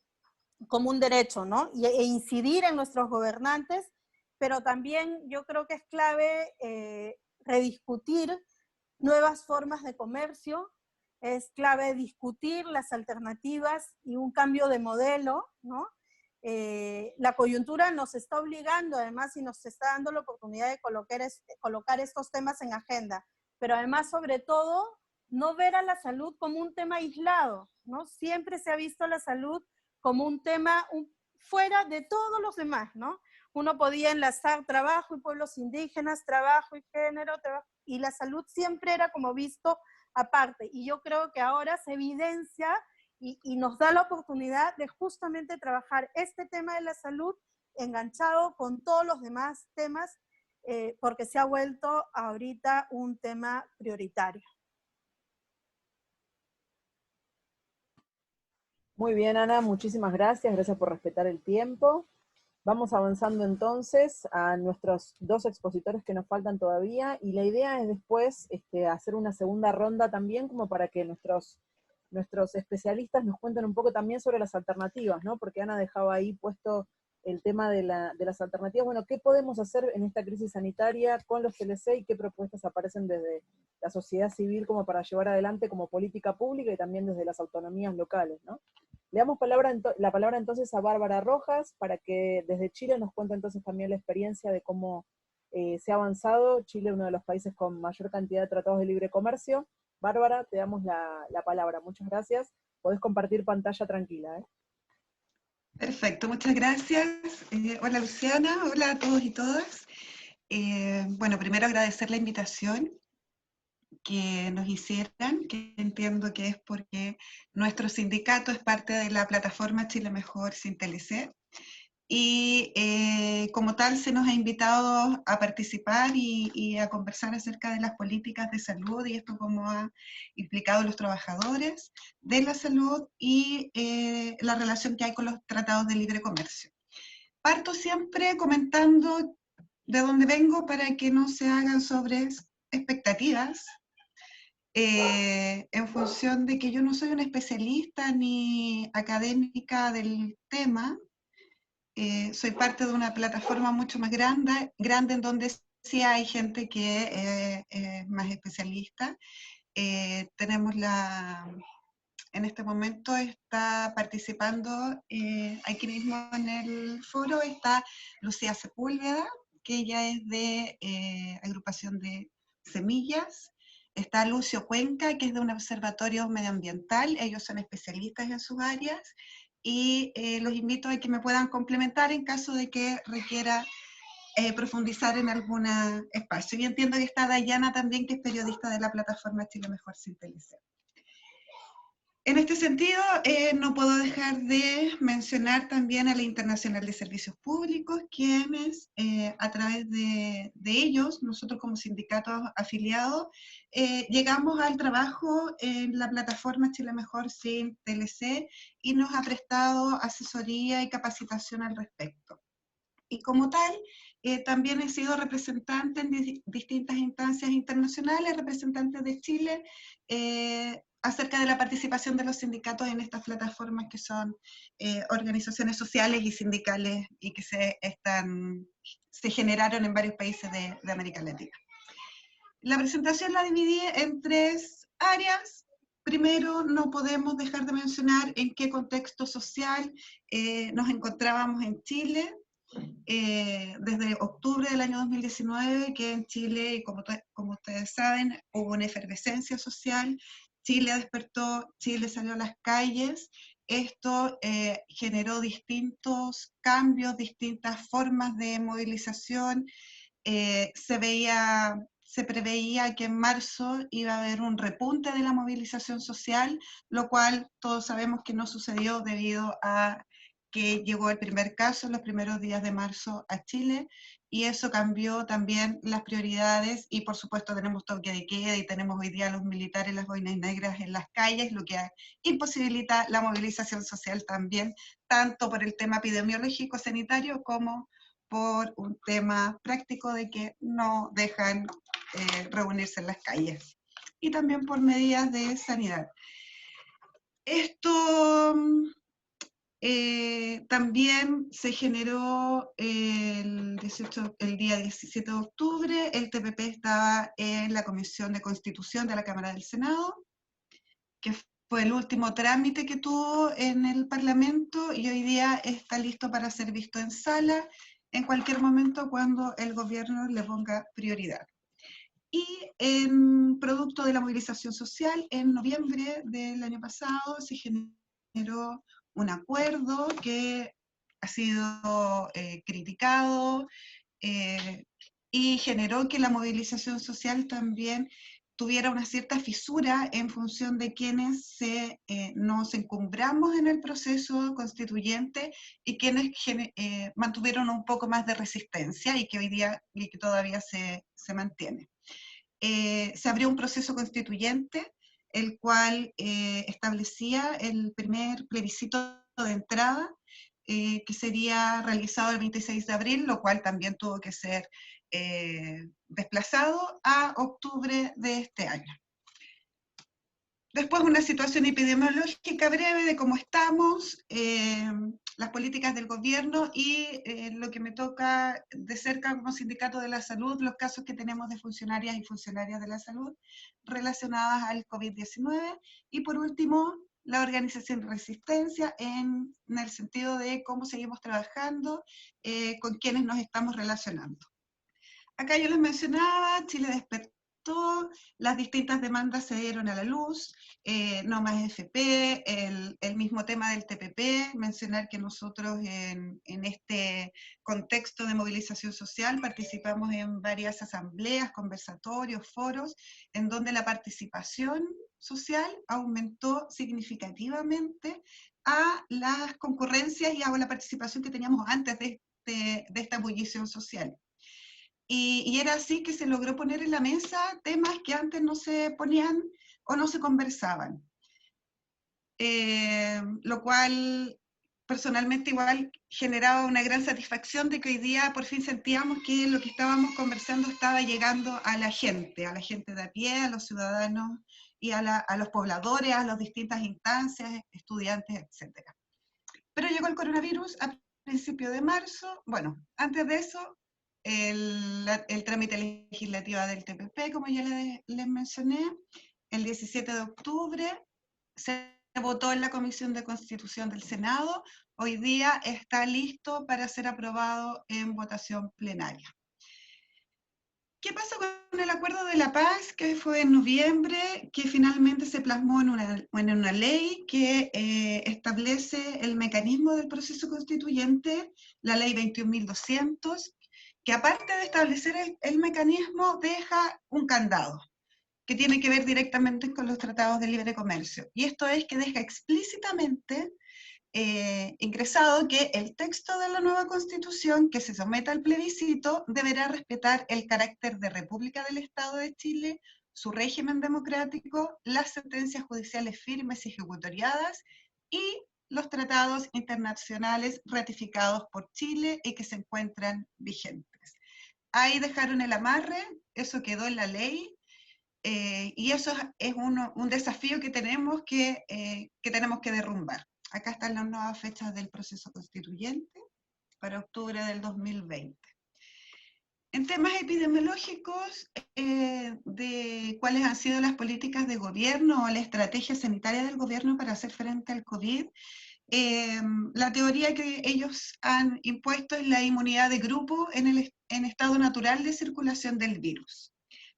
como un derecho, ¿no? E incidir en nuestros gobernantes, pero también yo creo que es clave rediscutir nuevas formas de comercio, es clave discutir las alternativas y un cambio de modelo, ¿no? La coyuntura nos está obligando, además, y nos está dando la oportunidad de colocar estos temas en agenda, pero además, sobre todo, no ver a la salud como un tema aislado, ¿no? Siempre se ha visto la salud como un tema fuera de todos los demás, ¿no? Uno podía enlazar trabajo y pueblos indígenas, trabajo y género, y la salud siempre era como visto aparte. Y yo creo que ahora se evidencia y nos da la oportunidad de justamente trabajar este tema de la salud enganchado con todos los demás temas, porque se ha vuelto ahorita un tema prioritario. Muy bien, Ana, muchísimas gracias. Gracias por respetar el tiempo. Vamos avanzando entonces a nuestros dos expositores que nos faltan todavía, y la idea es después hacer una segunda ronda también, como para que nuestros especialistas nos cuenten un poco también sobre las alternativas, ¿no? Porque Ana dejaba ahí puesto el tema de las alternativas. Bueno, ¿qué podemos hacer en esta crisis sanitaria con los TLC y qué propuestas aparecen desde la sociedad civil como para llevar adelante como política pública y también desde las autonomías locales, ¿no? Le damos la palabra entonces a Bárbara Rojas para que desde Chile nos cuente entonces también la experiencia de cómo se ha avanzado. Chile, uno de los países con mayor cantidad de tratados de libre comercio. Bárbara, te damos la palabra. Muchas gracias. Podés compartir pantalla tranquila, ¿eh? Perfecto, muchas gracias. Hola Luciana, hola a todos y todas. Bueno, primero agradecer la invitación que nos hicieran, que entiendo que es porque nuestro sindicato es parte de la plataforma Chile Mejor sin TLC, y como tal se nos ha invitado a participar y a conversar acerca de las políticas de salud y esto cómo ha implicado a los trabajadores de la salud y la relación que hay con los tratados de libre comercio. Parto siempre comentando de dónde vengo para que no se hagan sobre expectativas, en función de que yo no soy una especialista ni académica del tema. Soy parte de una plataforma mucho más grande en donde sí hay gente que es más especialista. Tenemos en este momento está participando aquí mismo en el foro, está Lucía Sepúlveda, que ella es de agrupación de semillas. Está Lucio Cuenca, que es de un observatorio medioambiental, ellos son especialistas en sus áreas, y los invito a que me puedan complementar en caso de que requiera profundizar en algún espacio. Y entiendo que está Dayana también, que es periodista de la plataforma Chile Mejor sin TLC. En este sentido, no puedo dejar de mencionar también a la Internacional de Servicios Públicos, quienes a través de ellos, nosotros como sindicatos afiliados, llegamos al trabajo en la plataforma Chile Mejor sin TLC y nos ha prestado asesoría y capacitación al respecto. Y como tal, también he sido representante en distintas instancias internacionales, representante de Chile, acerca de la participación de los sindicatos en estas plataformas que son organizaciones sociales y sindicales y que se generaron en varios países de América Latina. La presentación la dividí en 3 áreas. Primero, no podemos dejar de mencionar en qué contexto social nos encontrábamos en Chile, desde octubre del año 2019, que en Chile, como ustedes saben, hubo una efervescencia social, Chile despertó, Chile salió a las calles, esto generó distintos cambios, distintas formas de movilización, se preveía que en marzo iba a haber un repunte de la movilización social, lo cual todos sabemos que no sucedió debido a que llegó el primer caso en los primeros días de marzo a Chile, y eso cambió también las prioridades, y por supuesto tenemos toque de queda, y tenemos hoy día a los militares, las boinas negras en las calles, lo que imposibilita la movilización social también, tanto por el tema epidemiológico sanitario como por un tema práctico de que no dejan reunirse en las calles, y también por medidas de sanidad. Esto también se generó el día 17 de octubre, el TPP estaba en la Comisión de Constitución de la Cámara del Senado, que fue el último trámite que tuvo en el Parlamento, y hoy día está listo para ser visto en sala en cualquier momento cuando el gobierno le ponga prioridad. Y en producto de la movilización social, en noviembre del año pasado se generó un acuerdo que ha sido criticado, y generó que la movilización social también tuviera una cierta fisura en función de quienes nos encumbramos en el proceso constituyente y quienes mantuvieron un poco más de resistencia y que hoy día y que todavía se mantiene. Se abrió un proceso constituyente, el cual establecía el primer plebiscito de entrada, que sería realizado el 26 de abril, lo cual también tuvo que ser desplazado a octubre de este año. Después una situación epidemiológica breve de cómo estamos, las políticas del gobierno y lo que me toca de cerca como sindicato de la salud, los casos que tenemos de funcionarias y funcionarios de la salud relacionadas al COVID-19. Y por último, la organización de resistencia en el sentido de cómo seguimos trabajando, con quienes nos estamos relacionando. Acá yo les mencionaba, Chile despertó, las distintas demandas se dieron a la luz, no más FP, el mismo tema del TPP, mencionar que nosotros en este contexto de movilización social participamos en varias asambleas, conversatorios, foros, en donde la participación social aumentó significativamente a las concurrencias y a la participación que teníamos antes de esta ebullición social. Y era así que se logró poner en la mesa temas que antes no se ponían o no se conversaban. Lo cual personalmente igual generaba una gran satisfacción de que hoy día por fin sentíamos que lo que estábamos conversando estaba llegando a la gente de a pie, a los ciudadanos y a los pobladores, a las distintas instancias, estudiantes, etc. Pero llegó el coronavirus a principios de marzo. Bueno, antes de eso, el trámite legislativo del TPP, como ya les mencioné, el 17 de octubre se votó en la Comisión de Constitución del Senado. Hoy día está listo para ser aprobado en votación plenaria. ¿Qué pasa con el Acuerdo de la Paz, que fue en noviembre, que finalmente se plasmó en una ley que establece el mecanismo del proceso constituyente, la ley 21.200, que aparte de establecer el mecanismo, deja un candado, que tiene que ver directamente con los tratados de libre comercio. Y esto es que deja explícitamente ingresado que el texto de la nueva Constitución que se someta al plebiscito deberá respetar el carácter de República del Estado de Chile, su régimen democrático, las sentencias judiciales firmes y ejecutoriadas y los tratados internacionales ratificados por Chile y que se encuentran vigentes. Ahí dejaron el amarre, eso quedó en la ley, y eso es un desafío que tenemos que derrumbar. Acá están las nuevas fechas del proceso constituyente para octubre del 2020. En temas epidemiológicos, de cuáles han sido las políticas de gobierno o la estrategia sanitaria del gobierno para hacer frente al COVID, la teoría que ellos han impuesto es la inmunidad de grupo en estado natural de circulación del virus.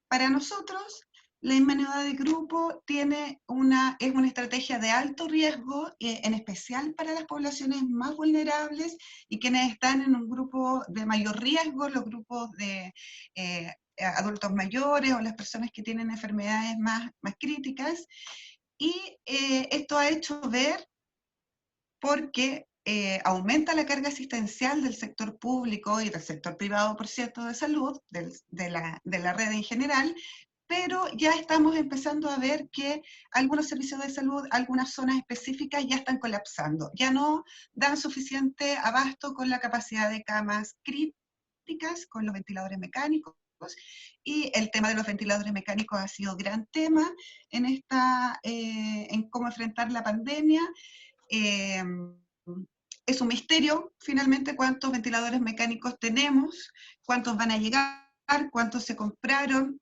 Para nosotros, la inmunidad de grupo es una estrategia de alto riesgo, en especial para las poblaciones más vulnerables y quienes están en un grupo de mayor riesgo, los grupos de adultos mayores o las personas que tienen enfermedades más críticas. Y esto ha hecho ver porque aumenta la carga asistencial del sector público y del sector privado, por cierto, de salud, de la red en general, pero ya estamos empezando a ver que algunos servicios de salud, algunas zonas específicas ya están colapsando, ya no dan suficiente abasto con la capacidad de camas críticas, con los ventiladores mecánicos, y el tema de los ventiladores mecánicos ha sido gran tema en cómo enfrentar la pandemia. Es un misterio finalmente cuántos ventiladores mecánicos tenemos, cuántos van a llegar, cuántos se compraron.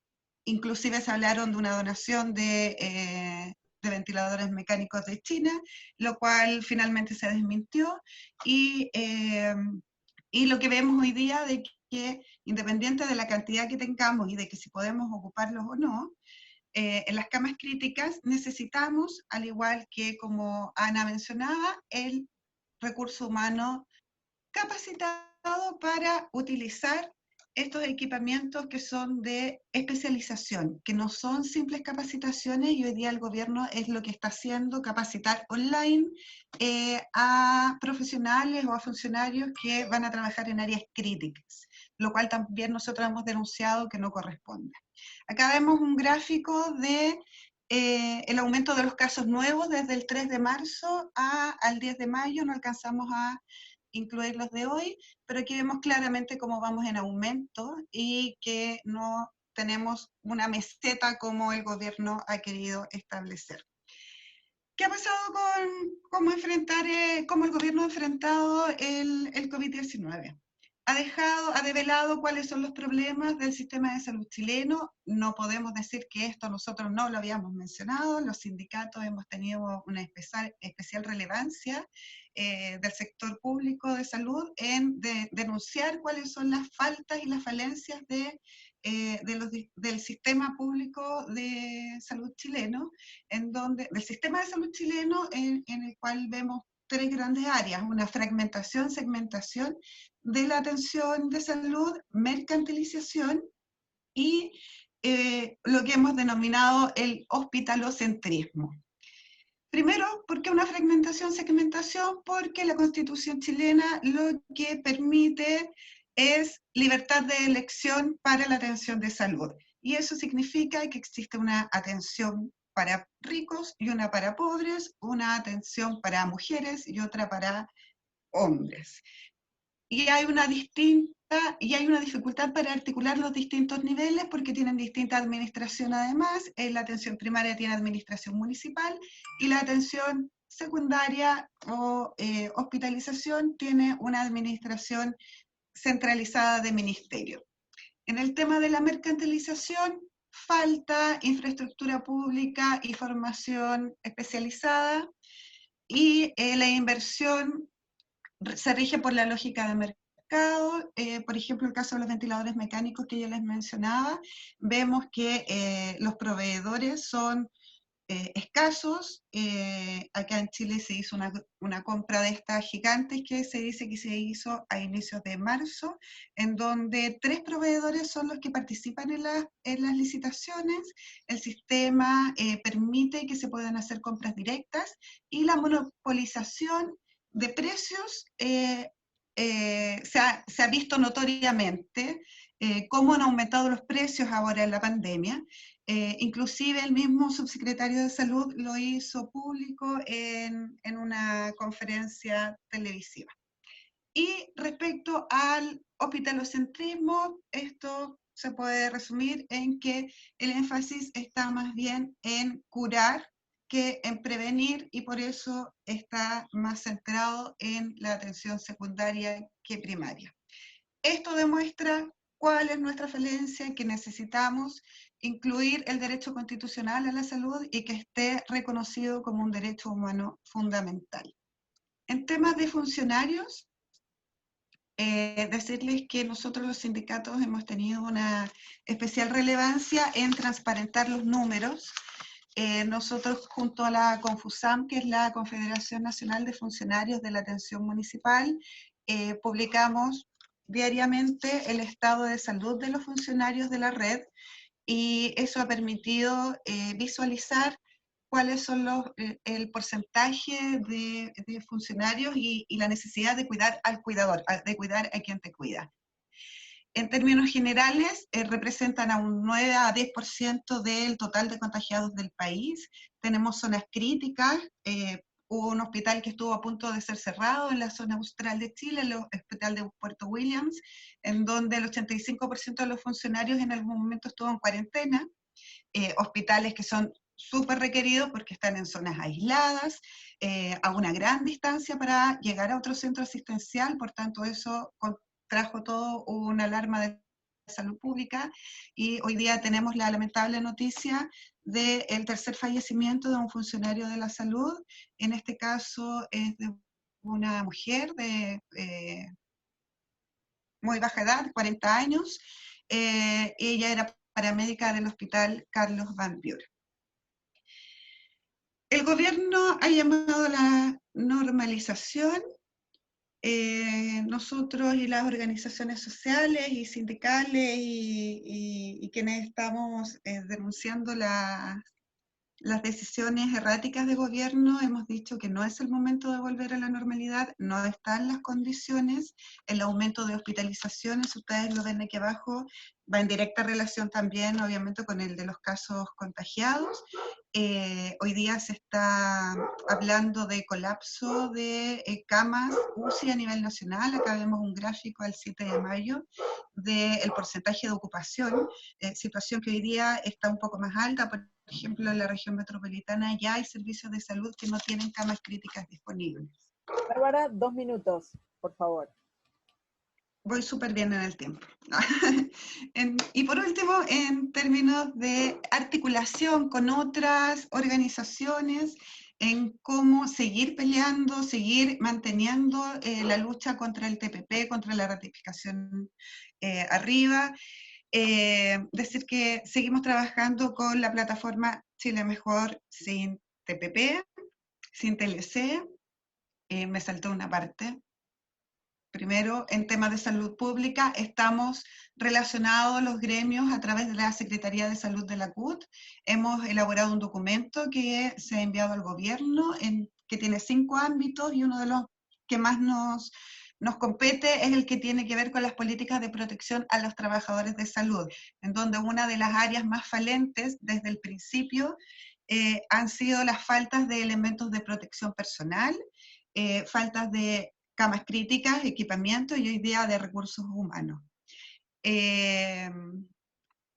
Inclusive se hablaron de una donación de ventiladores mecánicos de China, lo cual finalmente se desmintió, y lo que vemos hoy día de que independiente de la cantidad que tengamos y de que si podemos ocuparlos o no, en las camas críticas necesitamos, al igual que como Ana mencionaba, el recurso humano capacitado para utilizar estos equipamientos que son de especialización, que no son simples capacitaciones, y hoy día el gobierno es lo que está haciendo, capacitar online a profesionales o a funcionarios que van a trabajar en áreas críticas, lo cual también nosotros hemos denunciado que no corresponde. Acá vemos un gráfico de el aumento de los casos nuevos desde el 3 de marzo al 10 de mayo, no alcanzamos a incluir los de hoy, pero aquí vemos claramente cómo vamos en aumento y que no tenemos una meseta como el gobierno ha querido establecer. ¿Qué ha pasado con cómo el gobierno ha enfrentado el COVID-19? Ha develado cuáles son los problemas del sistema de salud chileno. No podemos decir que esto nosotros no lo habíamos mencionado. Los sindicatos hemos tenido una especial relevancia del sector público de salud en denunciar cuáles son las faltas y las falencias del sistema público de salud chileno, del sistema de salud chileno en el cual vemos tres grandes áreas: una fragmentación, segmentación de la atención de salud, mercantilización y lo que hemos denominado el hospitalocentrismo. Primero, ¿por qué una fragmentación, segmentación? Porque la Constitución chilena lo que permite es libertad de elección para la atención de salud. Y eso significa que existe una atención para ricos y una para pobres, una atención para mujeres y otra para hombres. Y hay una dificultad para articular los distintos niveles porque tienen distinta administración además. La atención primaria tiene administración municipal y la atención secundaria o hospitalización tiene una administración centralizada de ministerio. En el tema de la mercantilización, falta infraestructura pública y formación especializada, y la inversión se rige por la lógica de mercado. Por ejemplo, el caso de los ventiladores mecánicos que yo les mencionaba, vemos que los proveedores son escasos. Acá en Chile se hizo una compra de estas gigantes que se dice que se hizo a inicios de marzo, en donde 3 proveedores son los que participan en las licitaciones. El sistema permite que se puedan hacer compras directas, y la monopolización de precios se ha visto notoriamente cómo han aumentado los precios ahora en la pandemia. Inclusive el mismo subsecretario de Salud lo hizo público en una conferencia televisiva. Y respecto al hospitalocentrismo, esto se puede resumir en que el énfasis está más bien en curar que en prevenir, y por eso está más centrado en la atención secundaria que primaria. Esto demuestra cuál es nuestra falencia, que necesitamos incluir el derecho constitucional a la salud y que esté reconocido como un derecho humano fundamental. En temas de funcionarios, decirles que nosotros los sindicatos hemos tenido una especial relevancia en transparentar los números. Nosotros, junto a la Confusam, que es la Confederación Nacional de Funcionarios de la Atención Municipal, publicamos diariamente el estado de salud de los funcionarios de la red, y eso ha permitido visualizar cuáles son el porcentaje de funcionarios y la necesidad de cuidar al cuidador, de cuidar a quien te cuida. En términos generales, representan a un 9 a 10% del total de contagiados del país. Tenemos zonas críticas. Hubo un hospital que estuvo a punto de ser cerrado en la zona austral de Chile, el hospital de Puerto Williams, en donde el 85% de los funcionarios en algún momento estuvo en cuarentena. Hospitales que son súper requeridos porque están en zonas aisladas, a una gran distancia para llegar a otro centro asistencial. Por tanto, eso trajo todo una alarma de salud pública, y hoy día tenemos la lamentable noticia del tercer fallecimiento de un funcionario de la salud. En este caso es de una mujer de muy baja edad, 40 años. Ella era paramédica del Hospital Carlos Van Buren. El gobierno ha llamado a la normalización nosotros y las organizaciones sociales y sindicales y quienes estamos denunciando las decisiones erráticas de gobierno, hemos dicho que no es el momento de volver a la normalidad, no están las condiciones, el aumento de hospitalizaciones, ustedes lo ven aquí abajo, va en directa relación también, obviamente, con el de los casos contagiados. Hoy día se está hablando de colapso de camas UCI a nivel nacional, acá vemos un gráfico al 7 de mayo del porcentaje de ocupación, situación que hoy día está un poco más alta. Por ejemplo, en la región metropolitana ya hay servicios de salud que no tienen camas críticas disponibles. Bárbara, 2 minutos, por favor. Voy súper bien en el tiempo. Y por último, en términos de articulación con otras organizaciones, en cómo seguir peleando, seguir manteniendo la lucha contra el TPP, contra la ratificación arriba. Decir que seguimos trabajando con la plataforma Chile Mejor sin TPP, sin TLC. Me saltó una parte. Primero, en temas de salud pública, estamos relacionados los gremios a través de la Secretaría de Salud de la CUT. Hemos elaborado un documento que se ha enviado al gobierno, que tiene 5 ámbitos, y uno de los que más nos compete es el que tiene que ver con las políticas de protección a los trabajadores de salud, en donde una de las áreas más falentes desde el principio han sido las faltas de elementos de protección personal, faltas de camas críticas, equipamiento y hoy día de recursos humanos.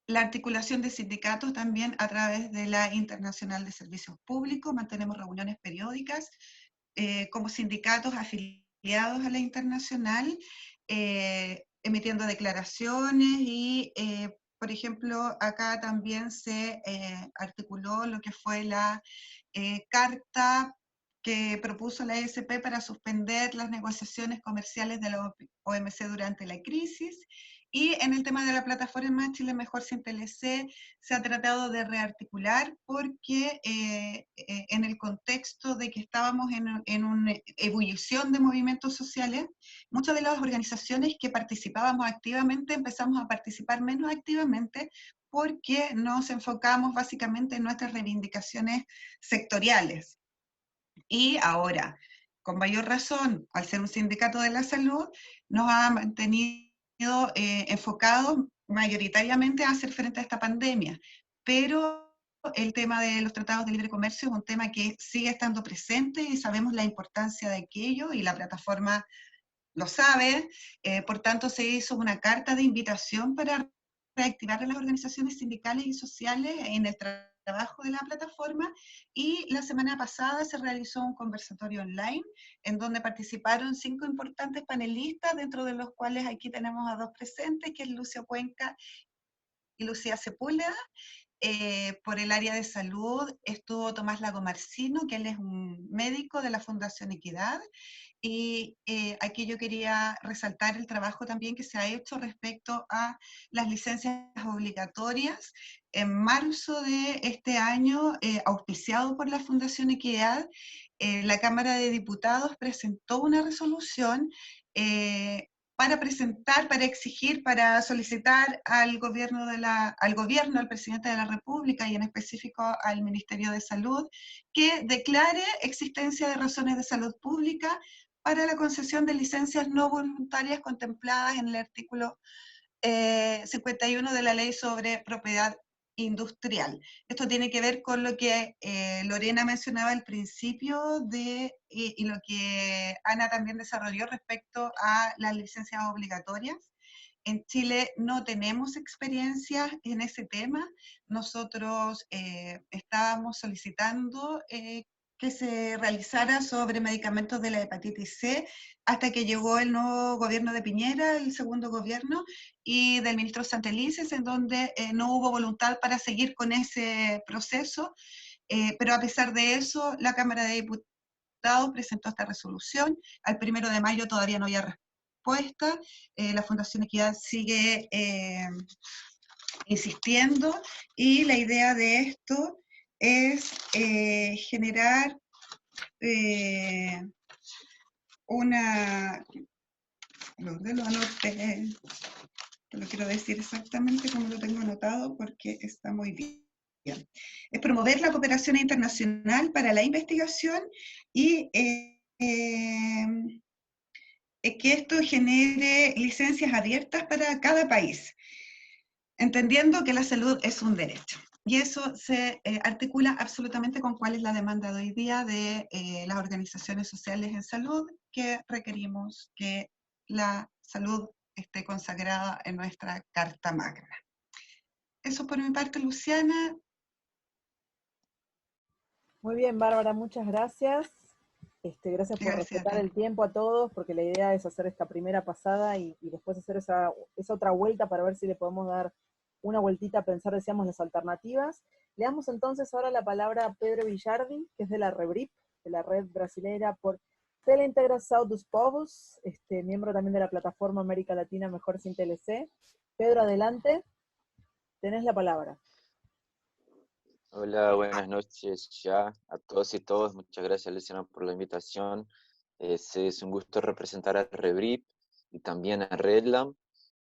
La articulación de sindicatos también a través de la Internacional de Servicios Públicos, mantenemos reuniones periódicas como sindicatos afiliados a la Internacional, emitiendo declaraciones y, por ejemplo, acá también se articuló lo que fue la carta que propuso la ESP para suspender las negociaciones comerciales de la OMC durante la crisis. Y en el tema de la plataforma Chile Mejor sin TLC se ha tratado de rearticular porque en el contexto de que estábamos en una ebullición de movimientos sociales, muchas de las organizaciones que participábamos activamente empezamos a participar menos activamente porque nos enfocamos básicamente en nuestras reivindicaciones sectoriales. Y ahora, con mayor razón, al ser un sindicato de la salud, nos ha mantenido enfocados mayoritariamente a hacer frente a esta pandemia. Pero el tema de los tratados de libre comercio es un tema que sigue estando presente y sabemos la importancia de aquello y la plataforma lo sabe. Por tanto, se hizo una carta de invitación para reactivar a las organizaciones sindicales y sociales en el trabajo de la plataforma, y la semana pasada se realizó un conversatorio online en donde participaron 5 importantes panelistas, dentro de los cuales aquí tenemos a 2 presentes, que es Lucio Cuenca y Lucía Sepúlveda. Por el área de salud estuvo Tomás Lagomarcino, que él es un médico de la Fundación Equidad, y aquí yo quería resaltar el trabajo también que se ha hecho respecto a las licencias obligatorias. En marzo de este año, auspiciado por la Fundación Equidad, la Cámara de Diputados presentó una resolución para presentar, para exigir, para solicitar al gobierno, al presidente de la República y en específico al Ministerio de Salud, que declare existencia de razones de salud pública para la concesión de licencias no voluntarias contempladas en el artículo 51 de la Ley sobre Propiedad Industrial. Esto tiene que ver con lo que Lorena mencionaba al principio y lo que Ana también desarrolló respecto a las licencias obligatorias. En Chile no tenemos experiencia en ese tema. Nosotros estábamos solicitando que se realizara sobre medicamentos de la hepatitis C, hasta que llegó el nuevo gobierno de Piñera, el segundo gobierno, y del ministro Santelices, en donde no hubo voluntad para seguir con ese proceso, pero a pesar de eso, la Cámara de Diputados presentó esta resolución. Al 1 de mayo todavía no había respuesta. La Fundación Equidad sigue insistiendo, y la idea de esto es generar ¿Dónde lo anoté? Te lo quiero decir exactamente como lo tengo anotado porque está muy bien. Es promover la cooperación internacional para la investigación y que esto genere licencias abiertas para cada país, entendiendo que la salud es un derecho. Y eso se articula absolutamente con cuál es la demanda de hoy día de las organizaciones sociales en salud, que requerimos que la salud esté consagrada en nuestra Carta Magna. Eso por mi parte, Luciana. Muy bien, Bárbara, muchas gracias. Gracias por Gracias a respetar ti. el tiempo a todos, porque la idea es hacer esta primera pasada y después hacer esa otra vuelta para ver si le podemos dar una vueltita a pensar, decíamos, las alternativas. Le damos entonces ahora la palabra a Pedro Villardi, que es de la REBRIP, de la Red Brasilera por Teleintegração dos Povos, miembro también de la plataforma América Latina Mejor Sin TLC. Pedro, adelante, tenés la palabra. Hola, buenas noches ya a todos y todas. Muchas gracias, Luciana, por la invitación. Es un gusto representar a REBRIP y también a REDLAM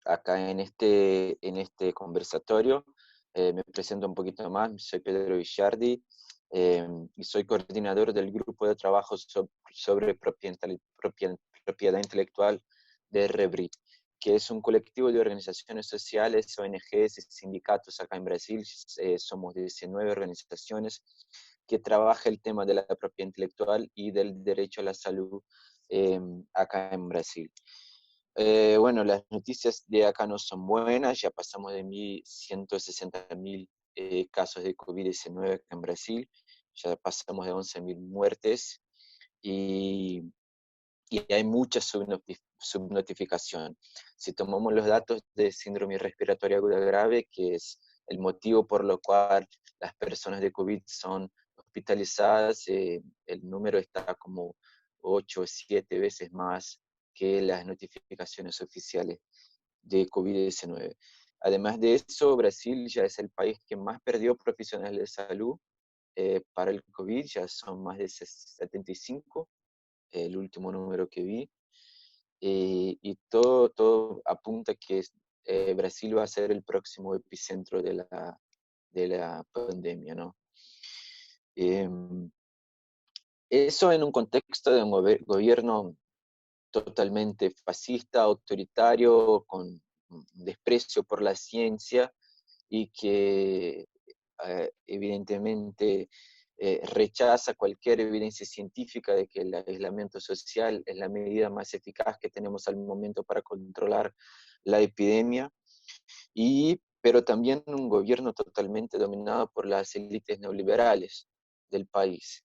acá en este conversatorio. Me presento un poquito más, soy Pedro Villardi y soy coordinador del grupo de trabajo sobre propiedad intelectual de REBRIP, que es un colectivo de organizaciones sociales, ONGs y sindicatos acá en Brasil. Somos 19 organizaciones que trabajan el tema de la propiedad intelectual y del derecho a la salud acá en Brasil. Bueno, las noticias de acá no son buenas, ya pasamos de 160.000 casos de COVID-19 acá en Brasil, ya pasamos de 11.000 muertes y hay mucha subnotificación. Si tomamos los datos de síndrome respiratoria aguda grave, que es el motivo por lo cual las personas de COVID son hospitalizadas, el número está como 8 o 7 veces más que las notificaciones oficiales de COVID-19. Además de eso, Brasil ya es el país que más perdió profesionales de salud para el COVID, ya son más de 75, el último número que vi, y todo apunta que Brasil va a ser el próximo epicentro de la pandemia, ¿no? Eso en un contexto de un gobierno totalmente fascista, autoritario, con desprecio por la ciencia y que evidentemente rechaza cualquier evidencia científica de que el aislamiento social es la medida más eficaz que tenemos al momento para controlar la epidemia, pero también un gobierno totalmente dominado por las élites neoliberales del país.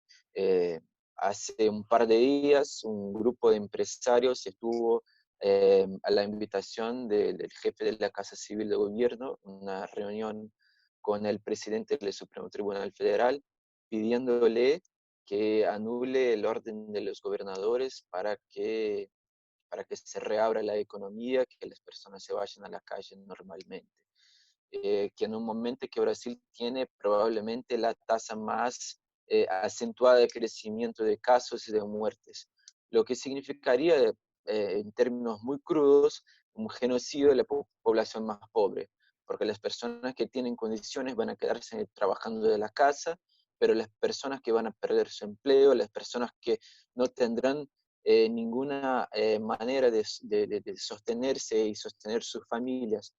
Hace un par de días un grupo de empresarios estuvo a la invitación del jefe de la Casa Civil de Gobierno, una reunión con el presidente del Supremo Tribunal Federal, pidiéndole que anule el orden de los gobernadores para que se reabra la economía, que las personas se vayan a la calle normalmente. Que en un momento que Brasil tiene probablemente la tasa más acentuada de crecimiento de casos y de muertes, lo que significaría en términos muy crudos un genocidio de la población más pobre, porque las personas que tienen condiciones van a quedarse trabajando de la casa, pero las personas que van a perder su empleo, las personas que no tendrán ninguna manera de sostenerse y sostener sus familias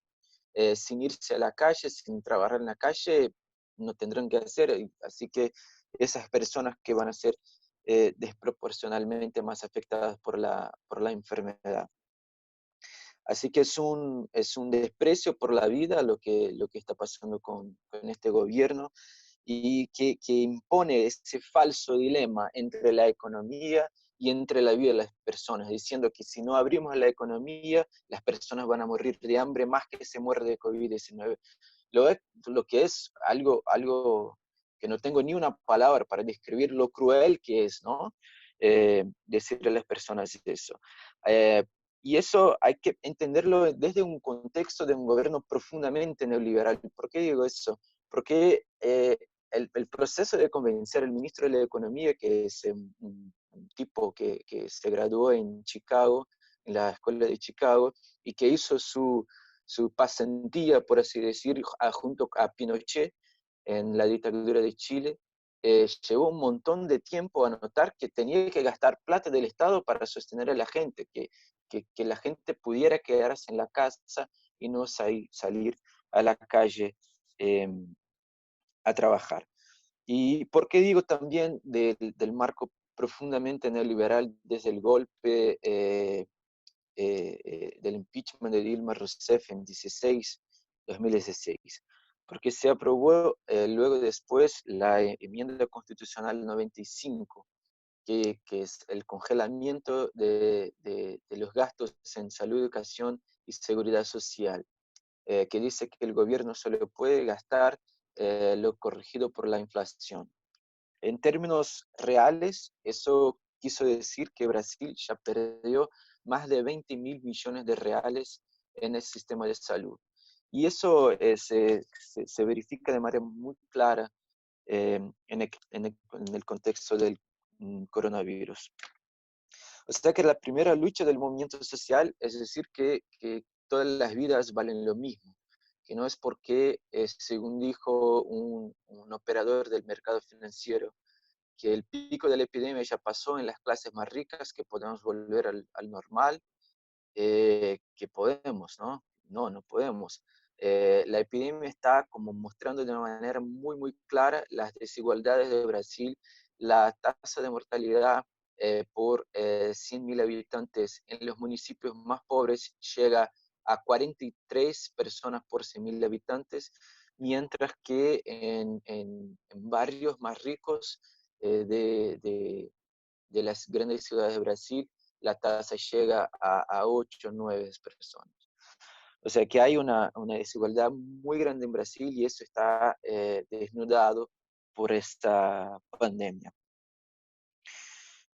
sin irse a la calle, sin trabajar en la calle, no tendrán que hacer. Así que esas personas que van a ser desproporcionalmente más afectadas por la enfermedad. Así que es un desprecio por la vida lo que está pasando con este gobierno y que impone ese falso dilema entre la economía y entre la vida de las personas, diciendo que si no abrimos la economía, las personas van a morir de hambre más que se muere de COVID-19. Lo que es algo que no tengo ni una palabra para describir lo cruel que es, ¿no? Decirle a las personas eso. Y eso hay que entenderlo desde un contexto de un gobierno profundamente neoliberal. ¿Por qué digo eso? Porque el proceso de convencer al ministro de la Economía, que es un un tipo que se graduó en Chicago, en la escuela de Chicago, y que hizo su pasantía, por así decir, junto a Pinochet en la dictadura de Chile. Llevó un montón de tiempo a notar que tenía que gastar plata del Estado para sostener a la gente, que la gente pudiera quedarse en la casa y no salir a la calle a trabajar. ¿Y por qué digo también del marco profundamente neoliberal desde el golpe del impeachment de Dilma Rousseff en 2016? Porque se aprobó luego después la enmienda constitucional 95, que es el congelamiento de los gastos en salud, educación y seguridad social, que dice que el gobierno solo puede gastar lo corregido por la inflación. En términos reales, eso quiso decir que Brasil ya perdió más de 20.000 millones de reales en el sistema de salud. Y eso se verifica de manera muy clara en el contexto del coronavirus. O sea que la primera lucha del movimiento social es decir que todas las vidas valen lo mismo, que no es porque, según dijo un operador del mercado financiero, que el pico de la epidemia ya pasó en las clases más ricas, que podemos volver al normal, que podemos, ¿no? No, no podemos. La epidemia está como mostrando de una manera muy, muy clara las desigualdades de Brasil. La tasa de mortalidad por 100.000 habitantes en los municipios más pobres llega a 43 personas por 100.000 habitantes, mientras que en barrios más ricos de las grandes ciudades de Brasil, la tasa llega a 8 o 9 personas. O sea que hay una desigualdad muy grande en Brasil y eso está desnudado por esta pandemia.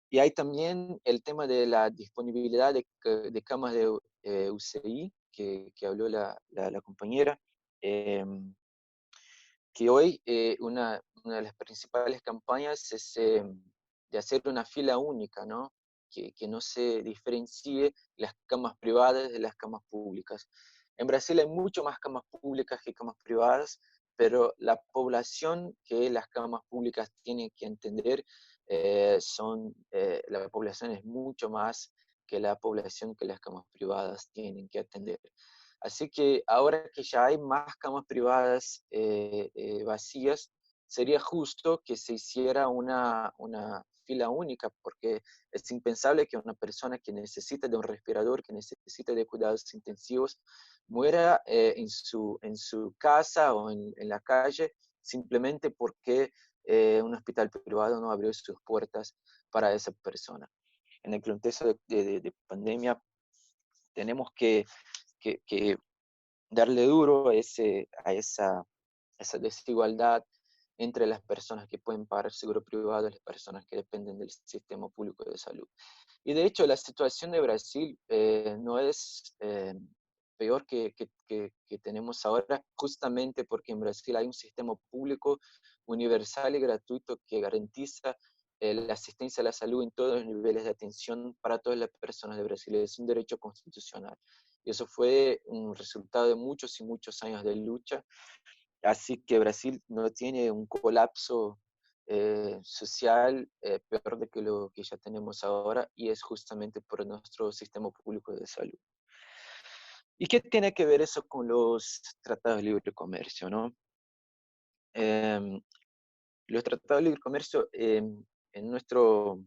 Y hay también el tema de la disponibilidad de camas de UCI, que habló la compañera, que hoy una de las principales campañas es de hacer una fila única, ¿no? Que no se diferencie las camas privadas de las camas públicas. En Brasil hay mucho más camas públicas que camas privadas, pero la población que las camas públicas tienen que entender la población es mucho más que la población que las camas privadas tienen que atender. Así que ahora que ya hay más camas privadas vacías, sería justo que se hiciera una fila única, porque es impensable que una persona que necesita de un respirador, que necesita de cuidados intensivos, muera en su casa o en la calle simplemente porque un hospital privado no abrió sus puertas para esa persona. En el contexto de pandemia tenemos que darle duro a esa desigualdad entre las personas que pueden pagar seguro privado y las personas que dependen del sistema público de salud. Y de hecho, la situación de Brasil no es peor que tenemos ahora, justamente porque en Brasil hay un sistema público universal y gratuito que garantiza la asistencia a la salud en todos los niveles de atención para todas las personas de Brasil. Es un derecho constitucional. Y eso fue un resultado de muchos y muchos años de lucha. Así que Brasil no tiene un colapso social peor de que lo que ya tenemos ahora, y es justamente por nuestro sistema público de salud. ¿Y qué tiene que ver eso con los tratados de libre comercio, no? Los tratados de libre comercio, en nuestro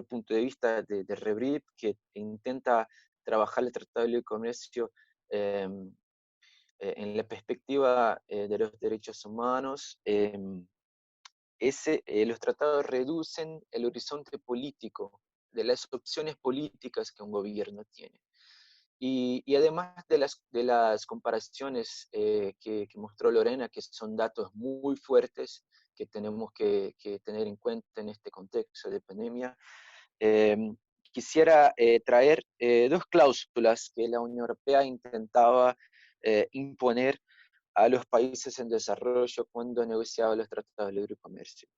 punto de vista de REBRIP, que intenta trabajar el tratado de libre comercio en la perspectiva de los derechos humanos, los tratados reducen el horizonte político de las opciones políticas que un gobierno tiene. Y además de las comparaciones que mostró Lorena, que son datos muy fuertes que tenemos que tener en cuenta en este contexto de pandemia, quisiera traer dos cláusulas que la Unión Europea intentaba imponer a los países en desarrollo cuando negociaba los tratados de libre comercio.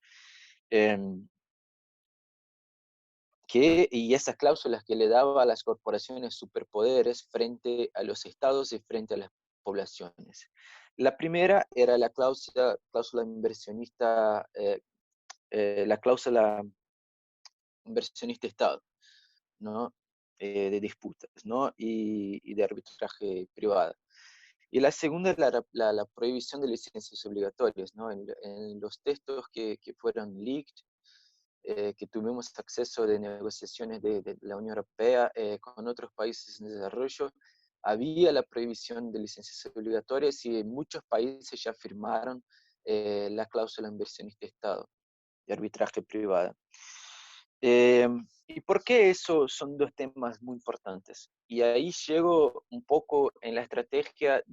y esas cláusulas que le daba a las corporaciones superpoderes frente a los estados y frente a las poblaciones. La primera era la cláusula inversionista, la cláusula inversionista Estado, ¿no? De disputas, ¿no? Y de arbitraje privado. Y la segunda es la prohibición de licencias obligatorias, ¿no? En los textos que fueron leaked, que tuvimos acceso de negociaciones de la Unión Europea con otros países en desarrollo, había la prohibición de licencias obligatorias y muchos países ya firmaron la cláusula inversionista Estado de arbitraje privado. ¿Y por qué eso son dos temas muy importantes? Y ahí llego un poco en la estrategia,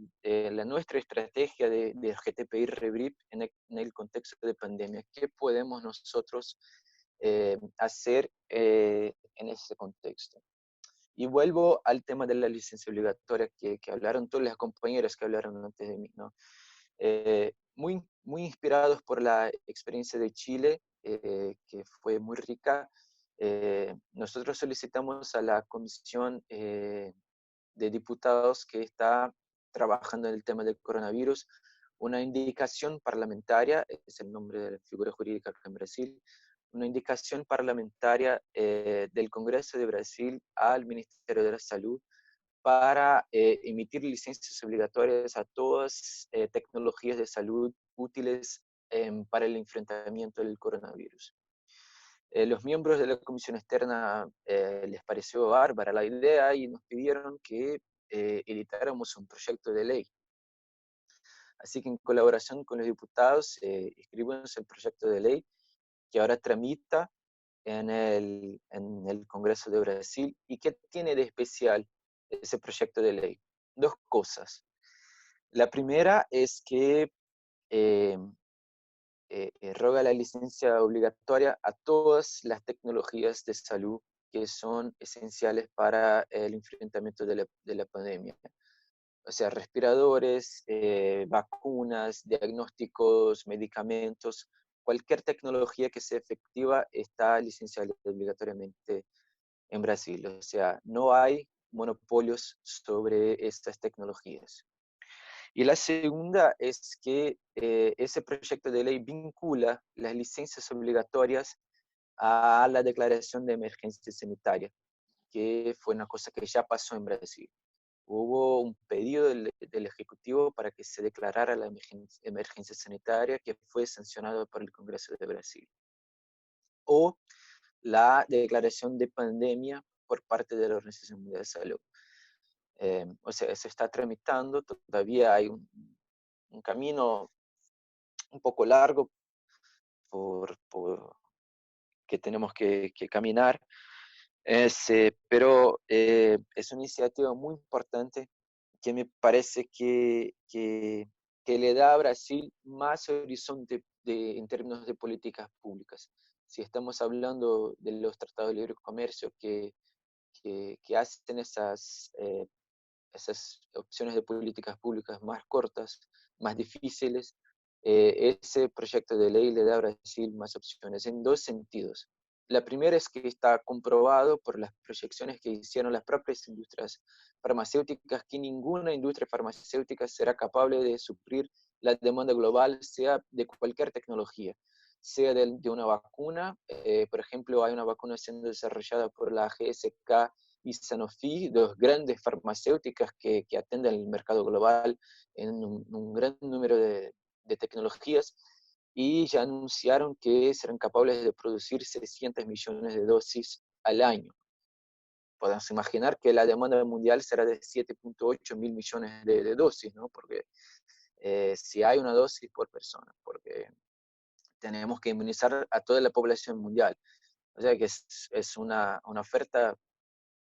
nuestra estrategia de GTPI Rebrip en el contexto de pandemia. ¿Qué podemos nosotros hacer en ese contexto? Y vuelvo al tema de la licencia obligatoria que hablaron todas las compañeras que hablaron antes de mí, ¿no? Muy inspirados por la experiencia de Chile, que fue muy rica. Nosotros solicitamos a la Comisión de Diputados que está trabajando en el tema del coronavirus una indicación parlamentaria, es el nombre de la figura jurídica acá en Brasil, una indicación parlamentaria del Congreso de Brasil al Ministerio de la Salud para emitir licencias obligatorias a todas tecnologías de salud útiles para el enfrentamiento del coronavirus. Los miembros de la comisión externa les pareció bárbara la idea y nos pidieron que editáramos un proyecto de ley. Así que en colaboración con los diputados escribimos el proyecto de ley que ahora tramita en el Congreso de Brasil. ¿Y qué tiene de especial ese proyecto de ley? Dos cosas. La primera es que roga la licencia obligatoria a todas las tecnologías de salud que son esenciales para el enfrentamiento de la pandemia. O sea, respiradores, vacunas, diagnósticos, medicamentos, cualquier tecnología que sea efectiva está licenciada obligatoriamente en Brasil. O sea, no hay monopolios sobre estas tecnologías. Y la segunda es que ese proyecto de ley vincula las licencias obligatorias a la declaración de emergencia sanitaria, que fue una cosa que ya pasó en Brasil. Hubo un pedido del Ejecutivo para que se declarara la emergencia sanitaria que fue sancionado por el Congreso de Brasil. O la declaración de pandemia por parte de la Organización Mundial de Salud. O sea, se está tramitando, todavía hay un camino un poco largo que tenemos que caminar, pero es una iniciativa muy importante que me parece que le da a Brasil más horizonte en términos de políticas públicas. Si estamos hablando de los tratados de libre comercio que hacen esas opciones de políticas públicas más cortas, más difíciles, ese proyecto de ley le da a Brasil más opciones en dos sentidos. La primera es que está comprobado por las proyecciones que hicieron las propias industrias farmacéuticas que ninguna industria farmacéutica será capaz de suplir la demanda global, sea de cualquier tecnología, sea de una vacuna. Por ejemplo, hay una vacuna siendo desarrollada por la GSK y Sanofi, dos grandes farmacéuticas que atienden el mercado global en un gran número de tecnologías, y ya anunciaron que serán capaces de producir 600 millones de dosis al año. Podemos imaginar que la demanda mundial será de 7.8 mil millones de dosis, ¿no? Porque si hay una dosis por persona, porque tenemos que inmunizar a toda la población mundial. O sea que es una oferta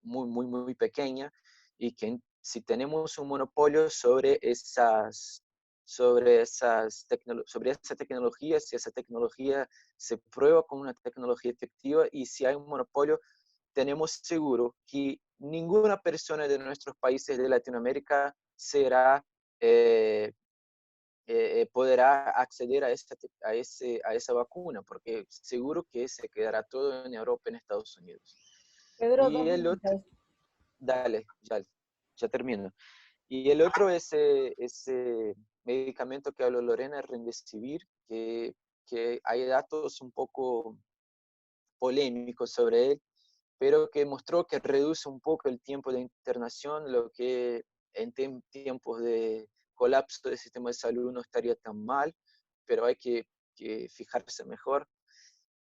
muy pequeña, y que si tenemos un monopolio sobre esa tecnología, si esa tecnología se prueba como una tecnología efectiva, y si hay un monopolio, tenemos seguro que ninguna persona de nuestros países de Latinoamérica será podrá acceder a esa vacuna, porque seguro que se quedará todo en Europa, en Estados Unidos. Pedro, Y 2 el otro, minutos. dale, ya termino. Y el otro es ese medicamento que habló Lorena, el Remdesivir, que hay datos un poco polémicos sobre él, pero que mostró que reduce un poco el tiempo de internación, lo que en tiempos de colapso del sistema de salud no estaría tan mal, pero hay que fijarse mejor.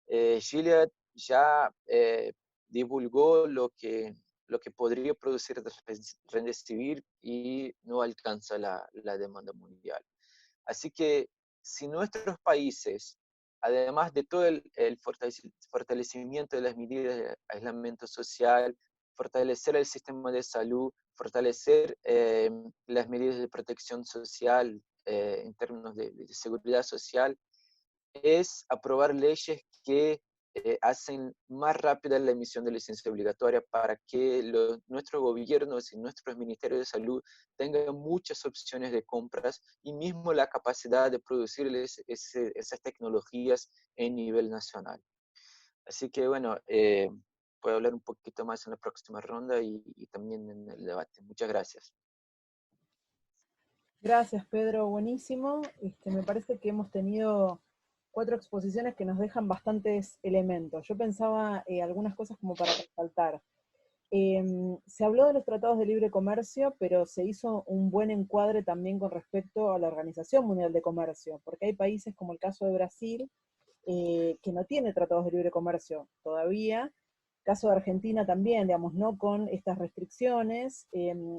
Gilead ya divulgó lo que podría producir Remdesivir y no alcanza la demanda mundial. Así que si nuestros países, además de todo el fortalecimiento de las medidas de aislamiento social, fortalecer el sistema de salud, fortalecer las medidas de protección social en términos de seguridad social, es aprobar leyes que hacen más rápida la emisión de licencia obligatoria para que nuestros gobiernos y nuestros ministerios de salud tengan muchas opciones de compras y mismo la capacidad de producir esas tecnologías en nivel nacional. Así que bueno, puedo hablar un poquito más en la próxima ronda y también en el debate. Muchas gracias. Gracias, Pedro, buenísimo. Me parece que hemos tenido 4 exposiciones que nos dejan bastantes elementos. Yo pensaba algunas cosas como para resaltar. Se habló de los tratados de libre comercio, pero se hizo un buen encuadre también con respecto a la Organización Mundial de Comercio, porque hay países como el caso de Brasil, que no tiene tratados de libre comercio todavía. Caso de Argentina también, digamos, no con estas restricciones.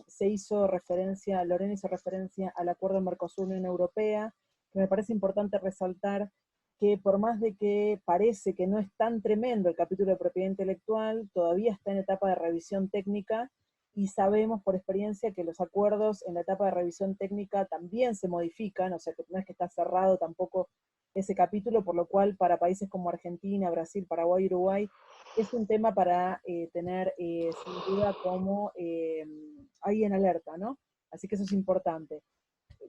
Se hizo referencia, Lorena hizo referencia al acuerdo Mercosur-Unión Europea, que me parece importante resaltar que por más de que parece que no es tan tremendo el capítulo de propiedad intelectual, todavía está en etapa de revisión técnica, y sabemos por experiencia que los acuerdos en la etapa de revisión técnica también se modifican, o sea que no es que está cerrado tampoco ese capítulo, por lo cual para países como Argentina, Brasil, Paraguay, Uruguay, es un tema para tener sin duda como ahí en alerta, ¿no? Así que eso es importante.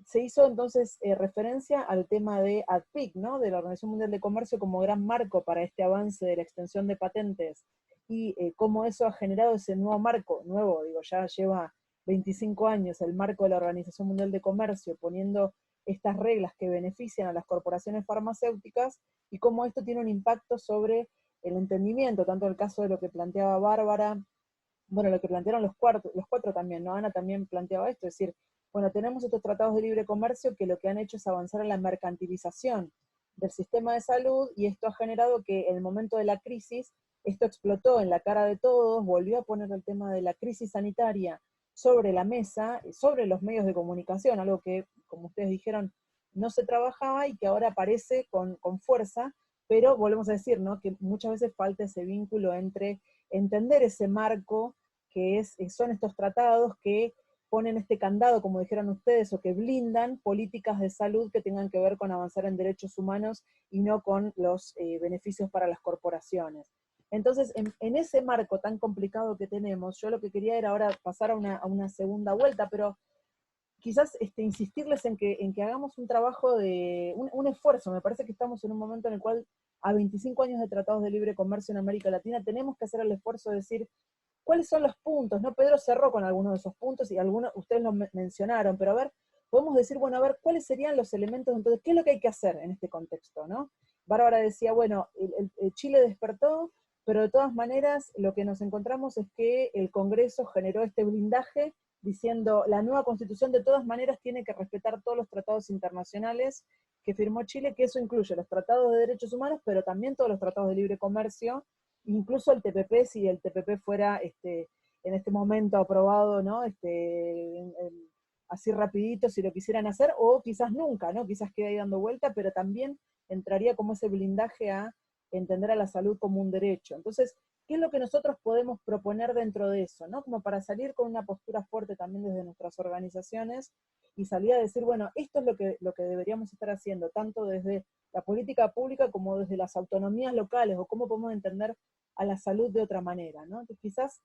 Se hizo entonces referencia al tema de ADPIC, ¿no? De la Organización Mundial de Comercio como gran marco para este avance de la extensión de patentes, y cómo eso ha generado ese nuevo marco, digo, ya lleva 25 años el marco de la Organización Mundial de Comercio, poniendo estas reglas que benefician a las corporaciones farmacéuticas, y cómo esto tiene un impacto sobre el entendimiento, tanto el caso de lo que planteaba Bárbara, bueno, lo que plantearon los cuatro también, ¿no? Ana también planteaba esto, es decir, bueno, tenemos estos tratados de libre comercio que lo que han hecho es avanzar en la mercantilización del sistema de salud, y esto ha generado que en el momento de la crisis, esto explotó en la cara de todos, volvió a poner el tema de la crisis sanitaria sobre la mesa, sobre los medios de comunicación, algo que, como ustedes dijeron, no se trabajaba y que ahora aparece con fuerza, pero volvemos a decir, ¿no? Que muchas veces falta ese vínculo entre entender ese marco que son estos tratados que ponen este candado, como dijeron ustedes, o que blindan políticas de salud que tengan que ver con avanzar en derechos humanos y no con los beneficios para las corporaciones. Entonces, en ese marco tan complicado que tenemos, yo lo que quería era ahora pasar a una segunda vuelta, pero quizás insistirles en que hagamos un trabajo de, un esfuerzo. Me parece que estamos en un momento en el cual a 25 años de tratados de libre comercio en América Latina tenemos que hacer el esfuerzo de decir cuáles son los puntos, ¿no? Pedro cerró con algunos de esos puntos y algunos ustedes lo mencionaron, pero a ver, podemos decir, bueno, a ver, ¿cuáles serían los elementos? Entonces, ¿qué es lo que hay que hacer en este contexto, no? Bárbara decía, bueno, el Chile despertó, pero de todas maneras lo que nos encontramos es que el Congreso generó este blindaje diciendo la nueva constitución de todas maneras tiene que respetar todos los tratados internacionales que firmó Chile, que eso incluye los tratados de derechos humanos, pero también todos los tratados de libre comercio, incluso el TPP, si el TPP fuera en este momento aprobado, ¿no? Así rapidito, si lo quisieran hacer, o quizás nunca, ¿no? Quizás quede ahí dando vuelta, pero también entraría como ese blindaje a entender a la salud como un derecho. Entonces, ¿qué es lo que nosotros podemos proponer dentro de eso, ¿no? Como para salir con una postura fuerte también desde nuestras organizaciones y salir a decir, bueno, esto es lo que deberíamos estar haciendo, tanto desde la política pública como desde las autonomías locales, o cómo podemos entender a la salud de otra manera, ¿no? Entonces, quizás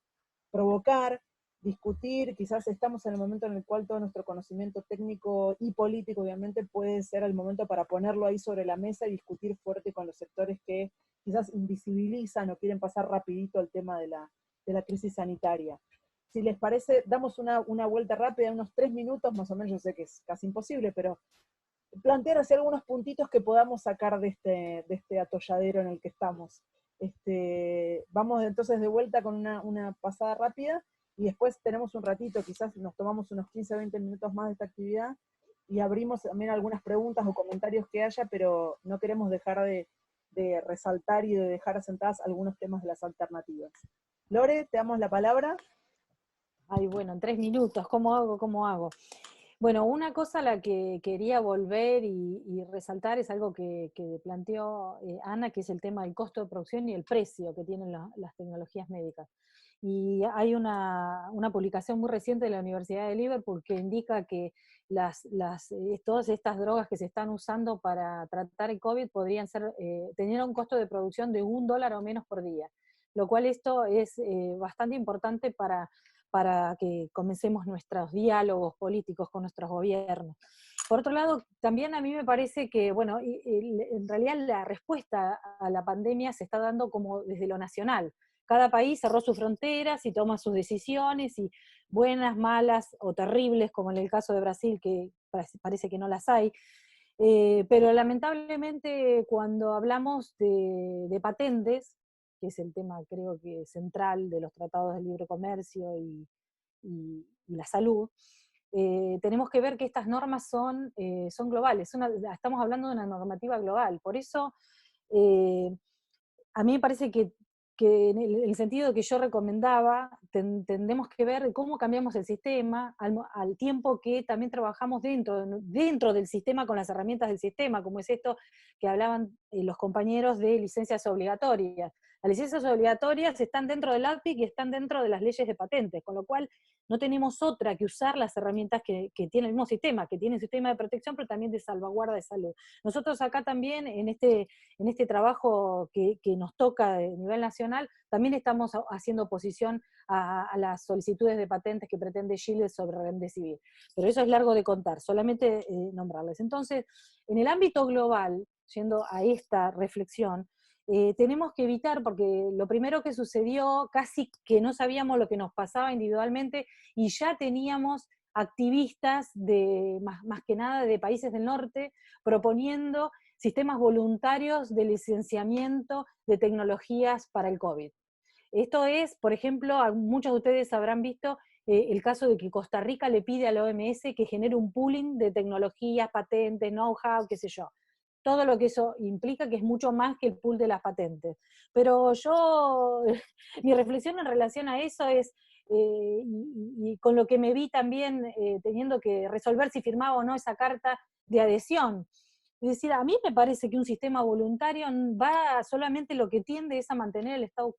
provocar discutir, quizás estamos en el momento en el cual todo nuestro conocimiento técnico y político, obviamente, puede ser el momento para ponerlo ahí sobre la mesa y discutir fuerte con los sectores que quizás invisibilizan o quieren pasar rapidito el tema de la crisis sanitaria. Si les parece, damos una vuelta rápida, unos 3 minutos más o menos, yo sé que es casi imposible, pero plantear así algunos puntitos que podamos sacar de este atolladero en el que estamos. Vamos entonces de vuelta con una pasada rápida, y después tenemos un ratito, quizás nos tomamos unos 15 o 20 minutos más de esta actividad, y abrimos también algunas preguntas o comentarios que haya, pero no queremos dejar de resaltar y de dejar asentadas algunos temas de las alternativas. Lore, te damos la palabra. Ay, bueno, en 3 minutos, ¿cómo hago? ¿Cómo hago? Bueno, una cosa a la que quería volver y resaltar es algo que planteó Ana, que es el tema del costo de producción y el precio que tienen las tecnologías médicas. Y hay una publicación muy reciente de la Universidad de Liverpool que indica que todas estas drogas que se están usando para tratar el COVID podrían tener un costo de producción de $1 o menos por día, lo cual esto es bastante importante para que comencemos nuestros diálogos políticos con nuestros gobiernos. Por otro lado, también a mí me parece que, bueno, en realidad la respuesta a la pandemia se está dando como desde lo nacional. Cada país cerró sus fronteras y toma sus decisiones, y buenas, malas o terribles, como en el caso de Brasil, que parece que no las hay. Pero lamentablemente cuando hablamos de patentes, que es el tema creo que central de los tratados de libre comercio y la salud, tenemos que ver que estas normas son globales, estamos hablando de una normativa global. Por eso a mí me parece que en el sentido que yo recomendaba, tendremos que ver cómo cambiamos el sistema al tiempo que también trabajamos dentro del sistema con las herramientas del sistema, como es esto que hablaban los compañeros de licencias obligatorias. Las licencias obligatorias están dentro del ADPIC y están dentro de las leyes de patentes, con lo cual no tenemos otra que usar las herramientas que tiene el mismo sistema, que tiene el sistema de protección, pero también de salvaguarda de salud. Nosotros acá también, en este trabajo que nos toca a nivel nacional, también estamos haciendo oposición a las solicitudes de patentes que pretende Chile sobre Remdesivir. Pero eso es largo de contar, solamente nombrarles. Entonces, en el ámbito global, yendo a esta reflexión, tenemos que evitar, porque lo primero que sucedió, casi que no sabíamos lo que nos pasaba individualmente, y ya teníamos activistas más que nada de países del norte proponiendo sistemas voluntarios de licenciamiento de tecnologías para el COVID. Esto es, por ejemplo, muchos de ustedes habrán visto el caso de que Costa Rica le pide a la OMS que genere un pooling de tecnologías, patentes, know-how, qué sé yo. Todo lo que eso implica, que es mucho más que el pool de las patentes. Pero mi reflexión en relación a eso es, y con lo que me vi también teniendo que resolver si firmaba o no esa carta de adhesión. Es decir, a mí me parece que un sistema voluntario solamente lo que tiende es a mantener el status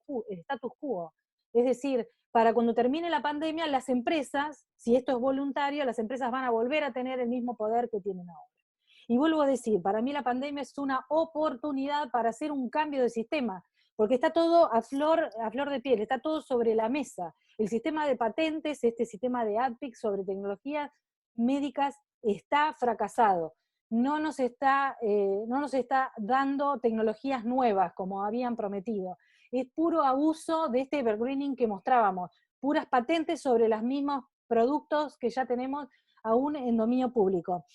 quo. Es decir, para cuando termine la pandemia, las empresas, si esto es voluntario, las empresas van a volver a tener el mismo poder que tienen ahora. Y vuelvo a decir, para mí la pandemia es una oportunidad para hacer un cambio de sistema, porque está todo a flor de piel, está todo sobre la mesa. El sistema de patentes, este sistema de ADPIC sobre tecnologías médicas está fracasado. No nos está dando tecnologías nuevas como habían prometido. Es puro abuso de este evergreening que mostrábamos, puras patentes sobre los mismos productos que ya tenemos aún en dominio público.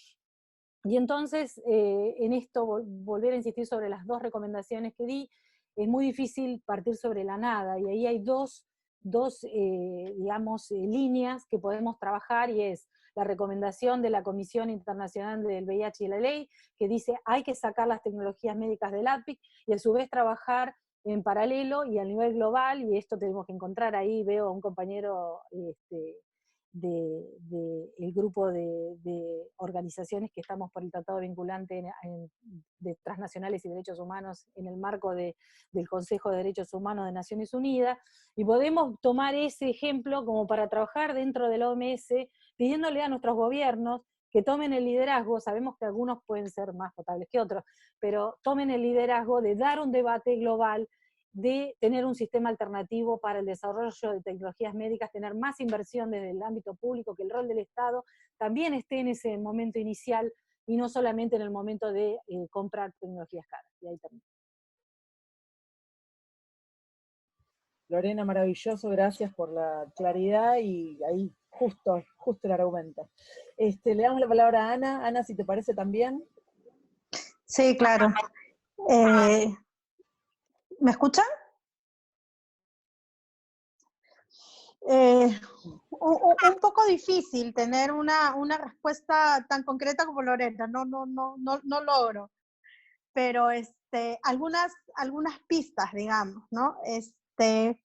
Y entonces, en esto, volver a insistir sobre las 2 recomendaciones que di, es muy difícil partir sobre la nada, y ahí hay dos líneas que podemos trabajar, y es la recomendación de la Comisión Internacional del VIH y la ley, que dice hay que sacar las tecnologías médicas del ADPIC, y a su vez trabajar en paralelo y a nivel global, y esto tenemos que encontrar ahí, veo a un compañero del grupo de organizaciones que estamos por el Tratado Vinculante de Transnacionales y Derechos Humanos en el marco del Consejo de Derechos Humanos de Naciones Unidas, y podemos tomar ese ejemplo como para trabajar dentro de la OMS, pidiéndole a nuestros gobiernos que tomen el liderazgo. Sabemos que algunos pueden ser más potables que otros, pero tomen el liderazgo de dar un debate global de tener un sistema alternativo para el desarrollo de tecnologías médicas, tener más inversión desde el ámbito público, que el rol del Estado también esté en ese momento inicial y no solamente en el momento de comprar tecnologías caras. Y ahí termino. Lorena, maravilloso, gracias por la claridad y ahí justo el argumento. Le damos la palabra a Ana. Ana, si te parece también. Sí, claro. ¿Me escuchan? Un poco difícil tener una respuesta tan concreta como Lorena, no logro, pero algunas pistas, digamos, ¿no? Creo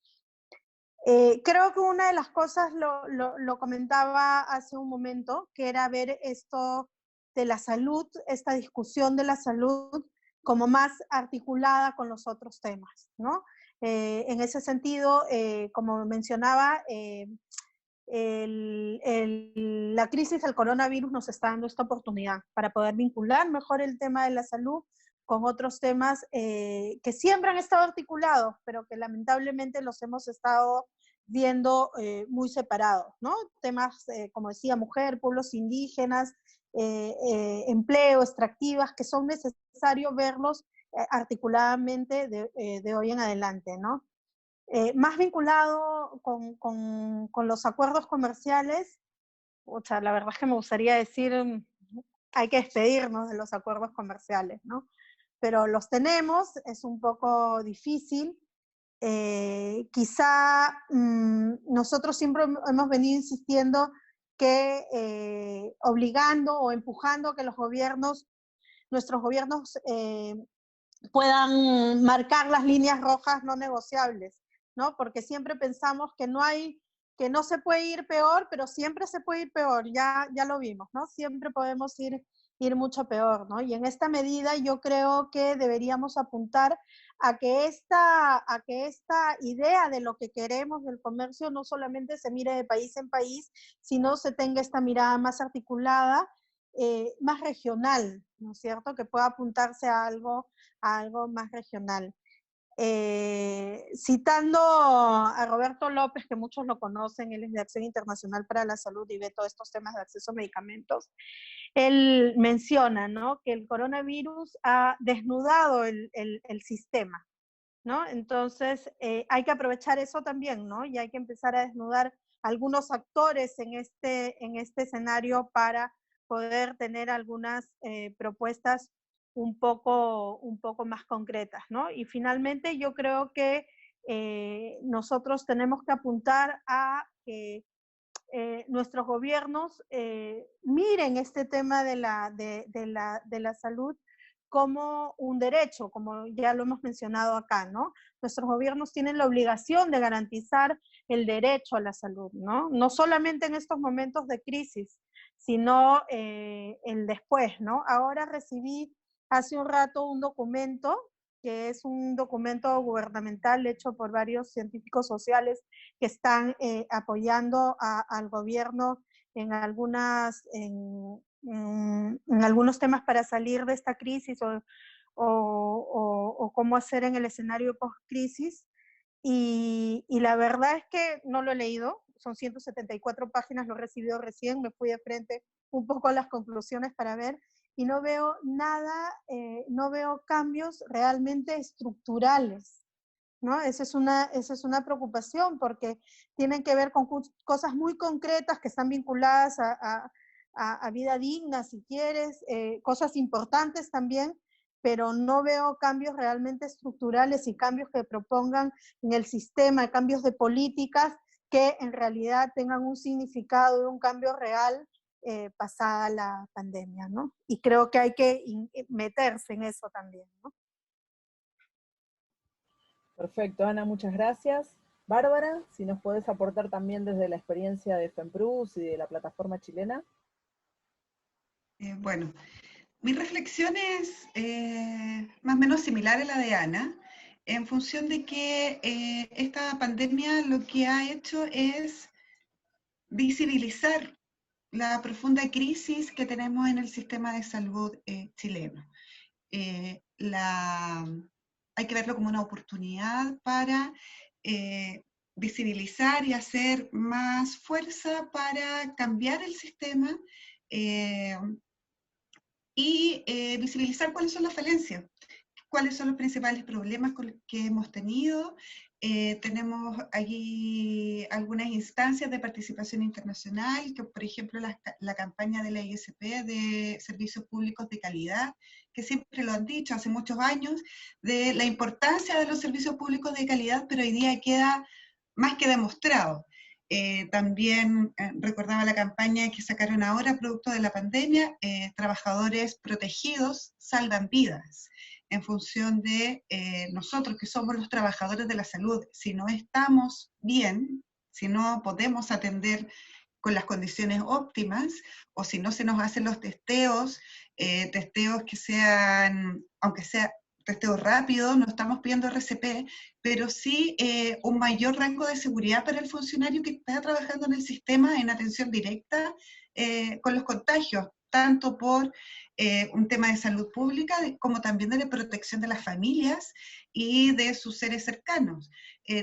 que una de las cosas lo comentaba hace un momento, que era ver esto de la salud, esta discusión de la salud como más articulada con los otros temas, ¿no? En ese sentido, como mencionaba, la crisis del coronavirus nos está dando esta oportunidad para poder vincular mejor el tema de la salud con otros temas que siempre han estado articulados, pero que lamentablemente los hemos estado viendo muy separados, ¿no? Temas, como decía, mujer, pueblos indígenas, empleo, extractivas, que son necesarios verlos articuladamente de hoy en adelante, ¿no? Más vinculado con los acuerdos comerciales, o sea, la verdad es que me gustaría decir, hay que despedirnos de los acuerdos comerciales, ¿no? Pero los tenemos, es un poco difícil. Quizá nosotros siempre hemos venido insistiendo que obligando o empujando que nuestros gobiernos puedan marcar las líneas rojas no negociables, ¿no? Porque siempre pensamos que no se puede ir peor, pero siempre se puede ir peor, ya lo vimos, ¿no? Siempre podemos ir mucho peor, ¿no? Y en esta medida yo creo que deberíamos apuntar a que esta idea de lo que queremos del comercio no solamente se mire de país en país, sino se tenga esta mirada más articulada, más regional, ¿no es cierto? Que pueda apuntarse a algo más regional. Citando a Roberto López, que muchos lo conocen, él es de Acción Internacional para la Salud y ve todos estos temas de acceso a medicamentos, él menciona, ¿no?, que el coronavirus ha desnudado el sistema, ¿no? Entonces, hay que aprovechar eso también, ¿no? Y hay que empezar a desnudar algunos actores en este escenario para poder tener algunas propuestas un poco más concretas, ¿no? Y finalmente yo creo que nosotros tenemos que apuntar a que nuestros gobiernos miren este tema de la salud como un derecho, como ya lo hemos mencionado acá, ¿no? Nuestros gobiernos tienen la obligación de garantizar el derecho a la salud, ¿no? No solamente en estos momentos de crisis, sino el después, ¿no? Ahora recibí hace un rato un documento, que es un documento gubernamental hecho por varios científicos sociales que están apoyando al gobierno en algunos temas para salir de esta crisis o cómo hacer en el escenario post-crisis. Y la verdad es que no lo he leído, son 174 páginas, lo he recibido recién, me fui de frente un poco a las conclusiones para ver, y no veo nada, no veo cambios realmente estructurales, ¿no? Esa es una preocupación, porque tienen que ver con cosas muy concretas que están vinculadas a vida digna, si quieres, cosas importantes también, pero no veo cambios realmente estructurales y cambios que propongan en el sistema, cambios de políticas que en realidad tengan un significado de un cambio real pasada la pandemia, ¿no? Y creo que hay que meterse en eso también, ¿no? Perfecto, Ana, muchas gracias. Bárbara, si nos podés aportar también desde la experiencia de FEMPRUS y de la plataforma chilena. Bueno, mi reflexión es más o menos similar a la de Ana, en función de que esta pandemia lo que ha hecho es visibilizar la profunda crisis que tenemos en el sistema de salud chileno. hay que verlo como una oportunidad para visibilizar y hacer más fuerza para cambiar el sistema y visibilizar cuáles son las falencias, cuáles son los principales problemas que hemos tenido. Tenemos allí algunas instancias de participación internacional, que por ejemplo la campaña de la ISP de servicios públicos de calidad, que siempre lo han dicho hace muchos años, de la importancia de los servicios públicos de calidad, pero hoy día queda más que demostrado. También recordaba la campaña que sacaron ahora, producto de la pandemia, trabajadores protegidos salvan vidas, en función de nosotros que somos los trabajadores de la salud. Si no estamos bien, si no podemos atender con las condiciones óptimas, o si no se nos hacen los testeos, testeos que sean, aunque sea testeo rápido, no estamos pidiendo RCP, pero sí un mayor rango de seguridad para el funcionario que está trabajando en el sistema en atención directa con los contagios, tanto por un tema de salud pública como también de la protección de las familias y de sus seres cercanos.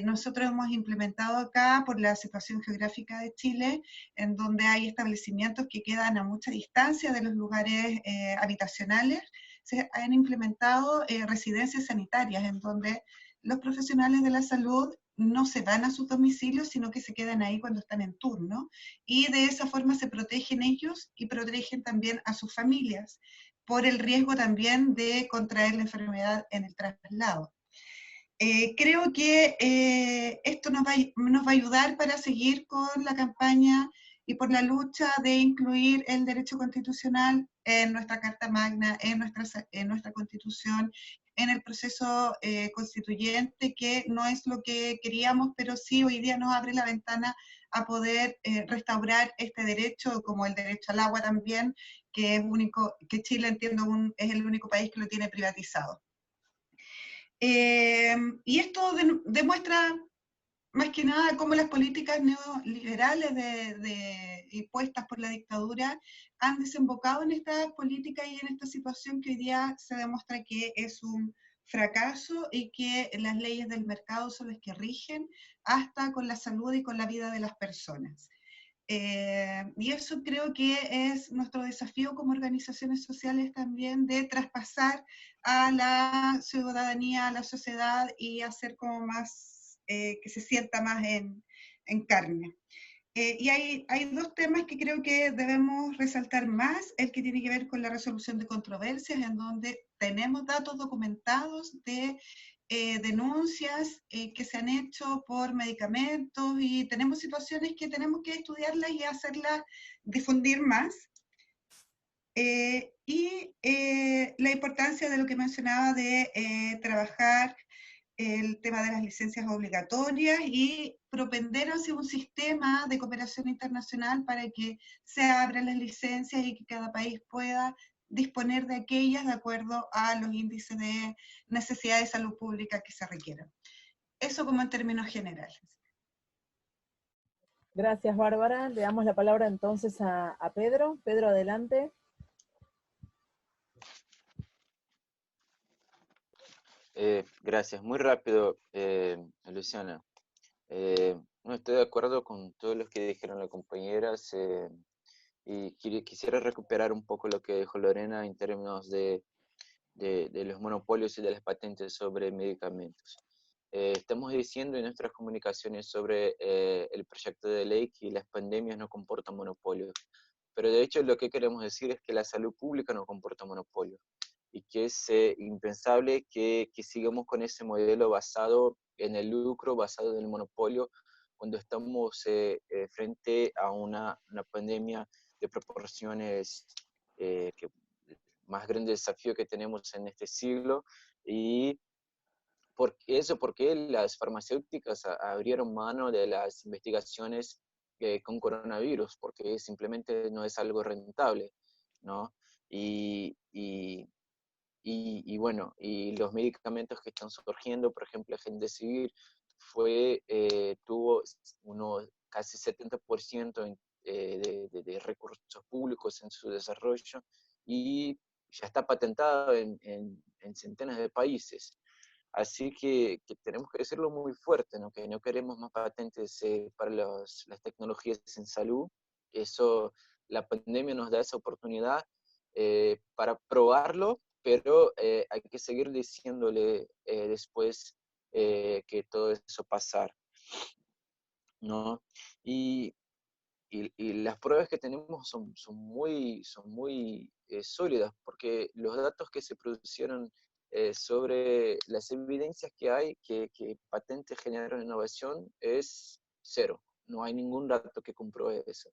Nosotros hemos implementado acá, por la situación geográfica de Chile, en donde hay establecimientos que quedan a mucha distancia de los lugares habitacionales, se han implementado residencias sanitarias en donde los profesionales de la salud no se van a sus domicilios, sino que se quedan ahí cuando están en turno, y de esa forma se protegen ellos y protegen también a sus familias, por el riesgo también de contraer la enfermedad en el traslado. Creo que esto nos va a ayudar para seguir con la campaña y por la lucha de incluir el derecho constitucional en nuestra Carta Magna, en nuestra Constitución, en el proceso constituyente, que no es lo que queríamos, pero sí hoy día nos abre la ventana a poder restaurar este derecho, como el derecho al agua también, que es único, que Chile, entiendo, es el único país que lo tiene privatizado. Y esto demuestra más que nada cómo las políticas neoliberales impuestas por la dictadura han desembocado en estas políticas y en esta situación que hoy día se demuestra que es un fracaso y que las leyes del mercado son las que rigen hasta con la salud y con la vida de las personas. Y eso creo que es nuestro desafío como organizaciones sociales también, de traspasar a la ciudadanía, a la sociedad, y hacer como más, que se sienta más en carne. Y hay dos temas que creo que debemos resaltar más: el que tiene que ver con la resolución de controversias, en donde tenemos datos documentados de denuncias que se han hecho por medicamentos, y tenemos situaciones que tenemos que estudiarlas y hacerlas difundir más. Y la importancia de lo que mencionaba de trabajar el tema de las licencias obligatorias y propender hacia un sistema de cooperación internacional para que se abran las licencias y que cada país pueda disponer de aquellas de acuerdo a los índices de necesidad de salud pública que se requieran. Eso como en términos generales. Gracias, Bárbara. Le damos la palabra entonces a Pedro. Pedro, adelante. Gracias. Muy rápido, Luciana. No estoy de acuerdo con todo lo que dijeron las compañeras, y quisiera recuperar un poco lo que dijo Lorena en términos de los monopolios y de las patentes sobre medicamentos. Estamos diciendo en nuestras comunicaciones sobre el proyecto de ley que las pandemias no comportan monopolios, pero de hecho lo que queremos decir es que la salud pública no comporta monopolios, y que es impensable que sigamos con ese modelo basado en el lucro, basado en el monopolio, cuando estamos frente a una pandemia de proporciones que más grande desafío que tenemos en este siglo. Y porque las farmacéuticas abrieron mano de las investigaciones con coronavirus, porque simplemente no es algo rentable, ¿no? Y bueno, y los medicamentos que están surgiendo, por ejemplo, el Remdesivir tuvo casi 70% de recursos públicos en su desarrollo, y ya está patentado en centenas de países. Así que tenemos que decirlo muy fuerte, ¿no? Que no queremos más patentes para las tecnologías en salud. Eso, la pandemia nos da esa oportunidad para probarlo, pero hay que seguir diciéndole después que todo eso pasar, ¿no? Y, y las pruebas que tenemos son muy sólidas, porque los datos que se produjeron sobre las evidencias que hay que patentes generan innovación es cero. No hay ningún dato que compruebe eso.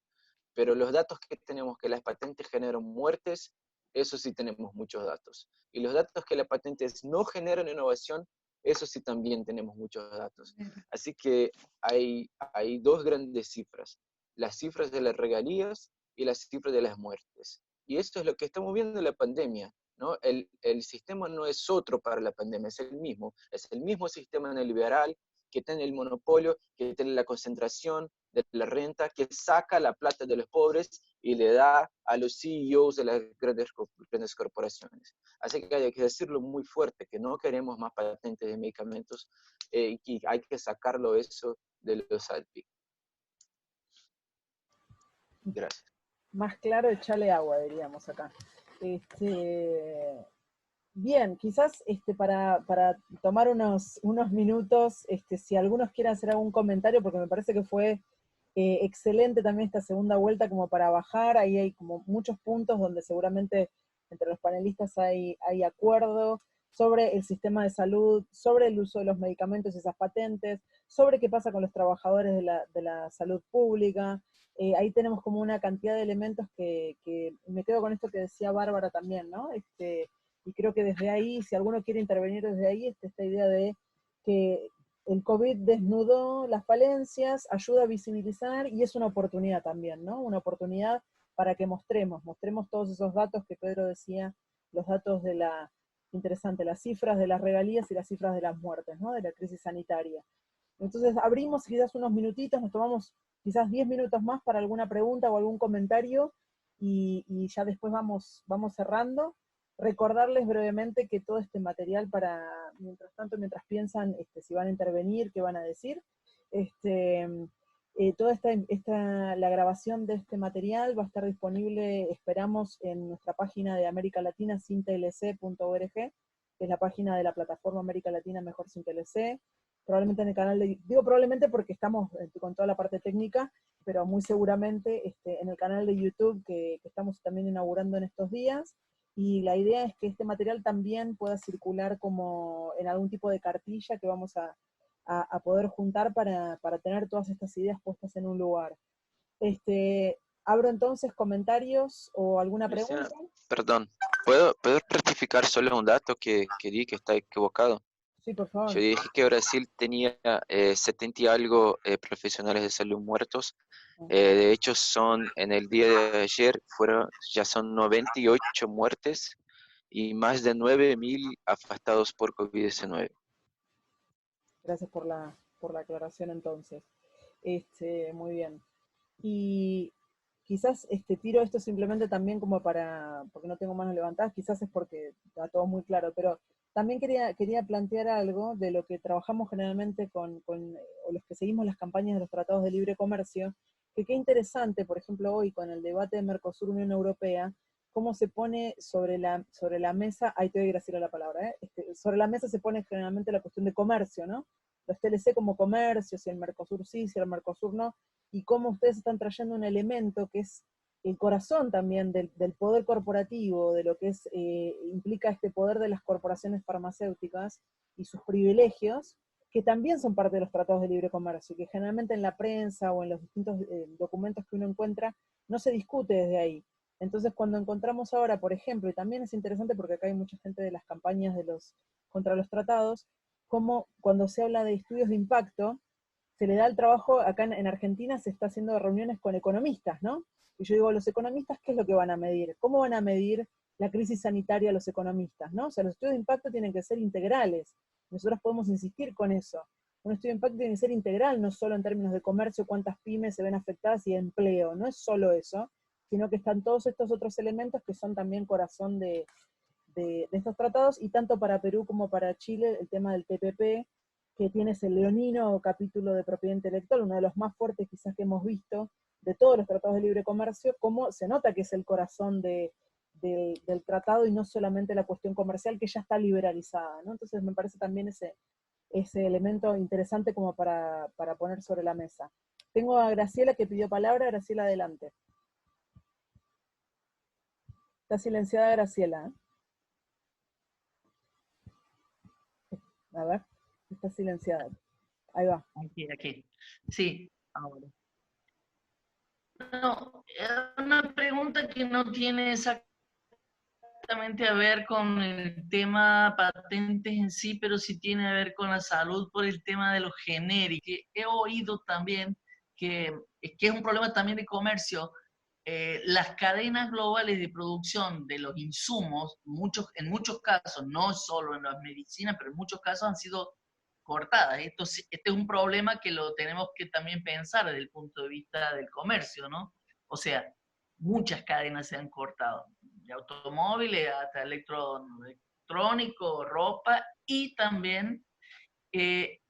Pero los datos que tenemos que las patentes generan muertes, eso sí tenemos muchos datos. Y los datos que las patentes no generan innovación, eso sí también tenemos muchos datos. Así que hay dos grandes cifras, las cifras de las regalías y las cifras de las muertes. Y esto es lo que estamos viendo en la pandemia, ¿no? El sistema no es otro para la pandemia, es el mismo sistema neoliberal que tiene el monopolio, que tiene la concentración de la renta, que saca la plata de los pobres y le da a los CEOs de las grandes corporaciones. Así que hay que decirlo muy fuerte, que no queremos más patentes de medicamentos y que hay que sacarlo eso de los ALPI. Gracias. Más claro, echarle agua, diríamos acá. Bien, quizás para tomar unos minutos, si algunos quieren hacer algún comentario, porque me parece que fue excelente también esta segunda vuelta como para bajar, ahí hay como muchos puntos donde seguramente entre los panelistas hay acuerdo sobre el sistema de salud, sobre el uso de los medicamentos y esas patentes, sobre qué pasa con los trabajadores de la salud pública. Ahí tenemos como una cantidad de elementos que me quedo con esto que decía Bárbara también, ¿no? Y creo que desde ahí, si alguno quiere intervenir desde ahí, esta idea de que el COVID desnudó las falencias, ayuda a visibilizar y es una oportunidad también, ¿no? Una oportunidad para que mostremos todos esos datos que Pedro decía, los datos de interesante, las cifras de las regalías y las cifras de las muertes, ¿no? De la crisis sanitaria. Entonces abrimos quizás unos minutitos, nos tomamos quizás 10 minutos más para alguna pregunta o algún comentario y ya después vamos cerrando. Recordarles brevemente que todo este material mientras piensan si van a intervenir, qué van a decir, toda la grabación de este material va a estar disponible, esperamos, en nuestra página de América Latina, sintlc.org, que es la página de la plataforma América Latina Mejor Sin TLC, probablemente en el canal digo probablemente porque estamos con toda la parte técnica, pero muy seguramente en el canal de YouTube que estamos también inaugurando en estos días, y la idea es que este material también pueda circular como en algún tipo de cartilla que vamos a poder juntar para tener todas estas ideas puestas en un lugar. Abro entonces comentarios o alguna pregunta. Perdón, ¿puedo rectificar solo un dato que di que está equivocado? Sí, por favor. Yo dije que Brasil tenía 70 y algo profesionales de salud muertos. De hecho, en el día de ayer ya son 98 muertes y más de 9.000 afectados por COVID-19. Gracias por la aclaración entonces. Muy bien. Y quizás tiro esto simplemente también como porque no tengo manos levantadas, quizás es porque está todo muy claro, pero también quería plantear algo de lo que trabajamos generalmente o los que seguimos las campañas de los tratados de libre comercio, que qué interesante, por ejemplo, hoy con el debate de Mercosur-Unión Europea, cómo se pone sobre la mesa, ahí te doy gracias a la palabra, sobre la mesa se pone generalmente la cuestión de comercio, ¿no? Los TLC como comercio, si el Mercosur sí, si el Mercosur no, y cómo ustedes están trayendo un elemento que es el corazón también del poder corporativo, de lo que implica este poder de las corporaciones farmacéuticas y sus privilegios, que también son parte de los tratados de libre comercio, que generalmente en la prensa o en los distintos documentos que uno encuentra no se discute desde ahí. Entonces cuando encontramos ahora, por ejemplo, y también es interesante porque acá hay mucha gente de las campañas contra los tratados, como cuando se habla de estudios de impacto, se le da el trabajo, acá en Argentina se está haciendo reuniones con economistas, ¿no? Y yo digo, los economistas, ¿qué es lo que van a medir? ¿Cómo van a medir la crisis sanitaria los economistas, ¿no? O sea, los estudios de impacto tienen que ser integrales. Nosotros podemos insistir con eso. Un estudio de impacto tiene que ser integral, no solo en términos de comercio, cuántas pymes se ven afectadas y de empleo. No es solo eso, sino que están todos estos otros elementos que son también corazón de de estos tratados, y tanto para Perú como para Chile el tema del TPP, que tiene ese leonino capítulo de propiedad intelectual, uno de los más fuertes quizás que hemos visto de todos los tratados de libre comercio, como se nota que es el corazón del tratado y no solamente la cuestión comercial que ya está liberalizada, ¿no? Entonces me parece también ese elemento interesante como para poner sobre la mesa. Tengo a Graciela que pidió palabra. Graciela, adelante. Está silenciada Graciela. A ver, está silenciada. Ahí va. Aquí. Sí, ahora. No, una pregunta que no tiene exactamente a ver con el tema patentes en sí, pero sí tiene a ver con la salud por el tema de los genéricos. He oído también que es un problema también de comercio. Las cadenas globales de producción de los insumos, en muchos casos, no solo en las medicinas, pero en muchos casos han sido cortadas. Este es un problema que lo tenemos que también pensar desde el punto de vista del comercio, ¿no? O sea, muchas cadenas se han cortado, de automóviles hasta electrónico, ropa, y también he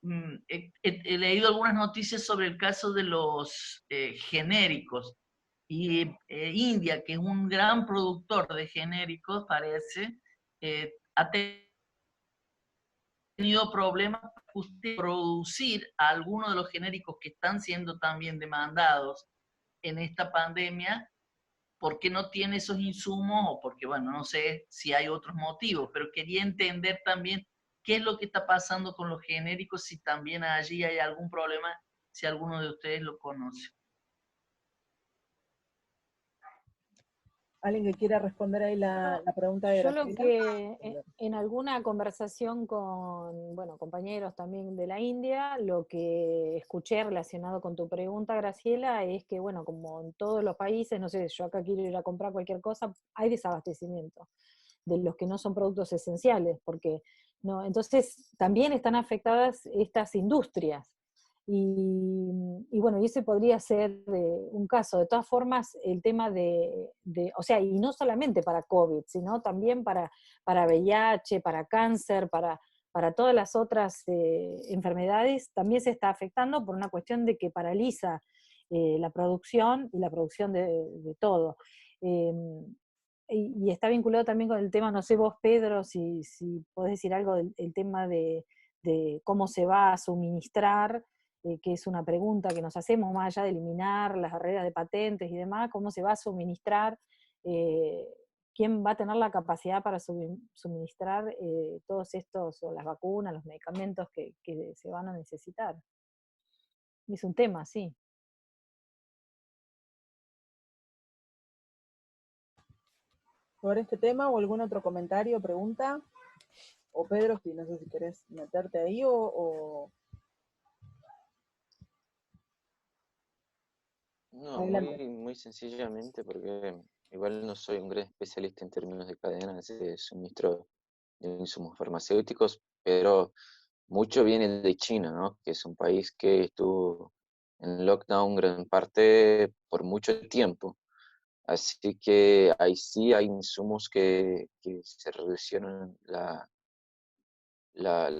leído algunas noticias sobre el caso de los genéricos. Y India, que es un gran productor de genéricos, parece, ha tenido problemas para producir algunos de los genéricos que están siendo también demandados en esta pandemia, porque no tiene esos insumos o porque, bueno, no sé si hay otros motivos, pero quería entender también qué es lo que está pasando con los genéricos, si también allí hay algún problema, si alguno de ustedes lo conoce. ¿Alguien que quiera responder ahí la pregunta de Yo Graciela? lo que en alguna conversación con, bueno, compañeros también de la India, lo que escuché relacionado con tu pregunta, Graciela, es que, bueno, como en todos los países, no sé, yo acá quiero ir a comprar cualquier cosa, hay desabastecimiento de los que no son productos esenciales, porque no, entonces también están afectadas estas industrias. Y bueno, y ese podría ser un caso. De todas formas, el tema o sea, y no solamente para COVID, sino también para VIH, para cáncer, para todas las otras enfermedades, también se está afectando por una cuestión de que paraliza la producción y la producción de todo. Y está vinculado también con el tema, no sé vos, Pedro, si podés decir algo del tema de cómo se va a suministrar, que es una pregunta que nos hacemos más allá de eliminar las barreras de patentes y demás, cómo se va a suministrar, eh, quién va a tener la capacidad para suministrar todos estos, o las vacunas, los medicamentos que se van a necesitar. Es un tema, sí. ¿Sobre este tema o algún otro comentario o pregunta? O Pedro, si no sé si querés meterte ahí o... No, Adelante. muy sencillamente, porque igual no soy un gran especialista en términos de cadenas de suministro de insumos farmacéuticos, pero mucho viene de China, ¿no? Que es un país que estuvo en lockdown gran parte por mucho tiempo. Así que ahí sí hay insumos que se reducieron la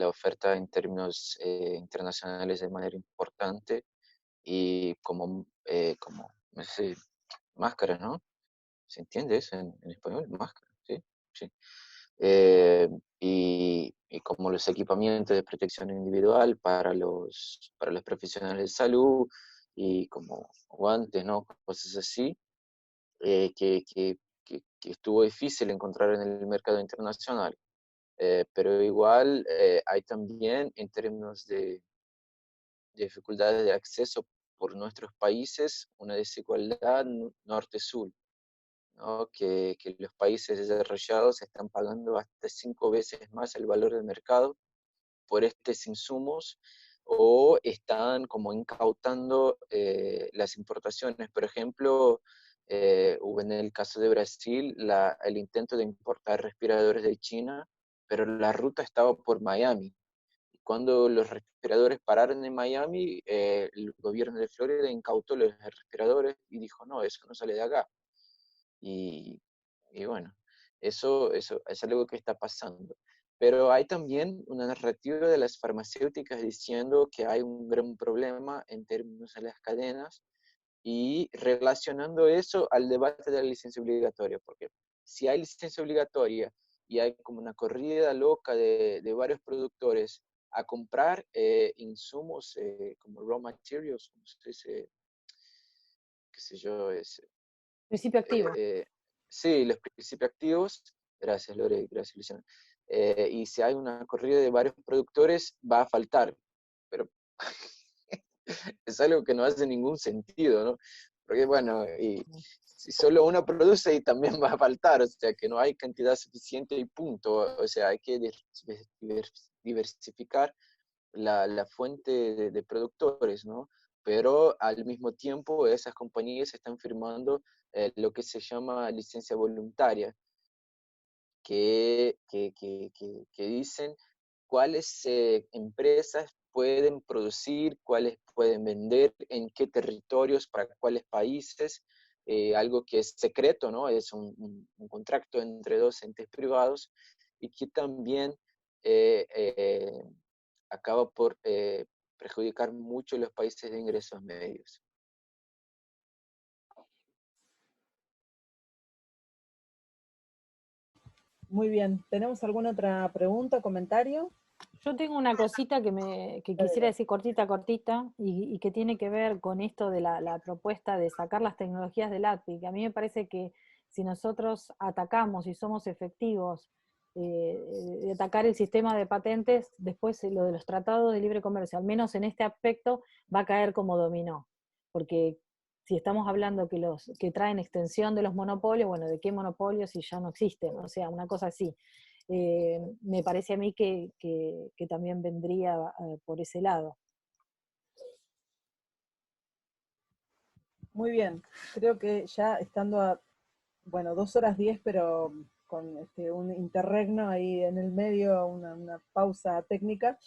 oferta en términos internacionales de manera importante, y como no sé, máscaras, ¿no? ¿Se entiende eso en español? Máscara, ¿sí? Sí. Y como los equipamientos de protección individual para los profesionales de salud, y como guantes, ¿no? Cosas así, que estuvo difícil encontrar en el mercado internacional. Pero igual hay también en términos de dificultades de acceso por nuestros países una desigualdad norte-sur, ¿no? Que los países desarrollados están pagando hasta 5 veces más el valor del mercado por estos insumos, o están como incautando las importaciones. Por ejemplo, hubo en el caso de Brasil el intento de importar respiradores de China, pero la ruta estaba por Miami. Cuando los respiradores pararon en Miami, el gobierno de Florida incautó los respiradores y dijo, no, eso no sale de acá. Y bueno, Eso es algo que está pasando. Pero hay también una narrativa de las farmacéuticas diciendo que hay un gran problema en términos de las cadenas y relacionando eso al debate de la licencia obligatoria, porque si hay licencia obligatoria y hay como una corrida loca de varios productores a comprar insumos como raw materials, como se dice, qué sé yo, Principio activo. Sí, los principios activos. Gracias, Lore, gracias, Luciana. Y si hay una corrida de varios productores, va a faltar. Pero es algo que no hace ningún sentido, ¿no? Porque, bueno, y si solo uno produce, y también va a faltar, o sea, que no hay cantidad suficiente y punto. O sea, hay que diversificar la fuente de productores, ¿no? Pero al mismo tiempo esas compañías están firmando lo que se llama licencia voluntaria, que dicen cuáles empresas pueden producir, cuáles pueden vender, en qué territorios, para cuáles países, algo que es secreto, ¿no? Es un contrato entre dos entes privados y que también acaba por perjudicar mucho los países de ingresos medios. Muy bien. ¿Tenemos alguna otra pregunta, comentario? Yo tengo una cosita que quisiera decir cortita, y que tiene que ver con esto de la propuesta de sacar las tecnologías del ATPIC. A mí me parece que si nosotros atacamos y somos efectivos de atacar el sistema de patentes, después lo de los tratados de libre comercio, al menos en este aspecto, va a caer como dominó. Porque si estamos hablando que traen extensión de los monopolios, bueno, ¿de qué monopolios si ya no existen? O sea, una cosa así. Me parece a mí que también vendría por ese lado. Muy bien. Creo que ya estando a, 2:10, pero con un interregno ahí en el medio, una pausa técnica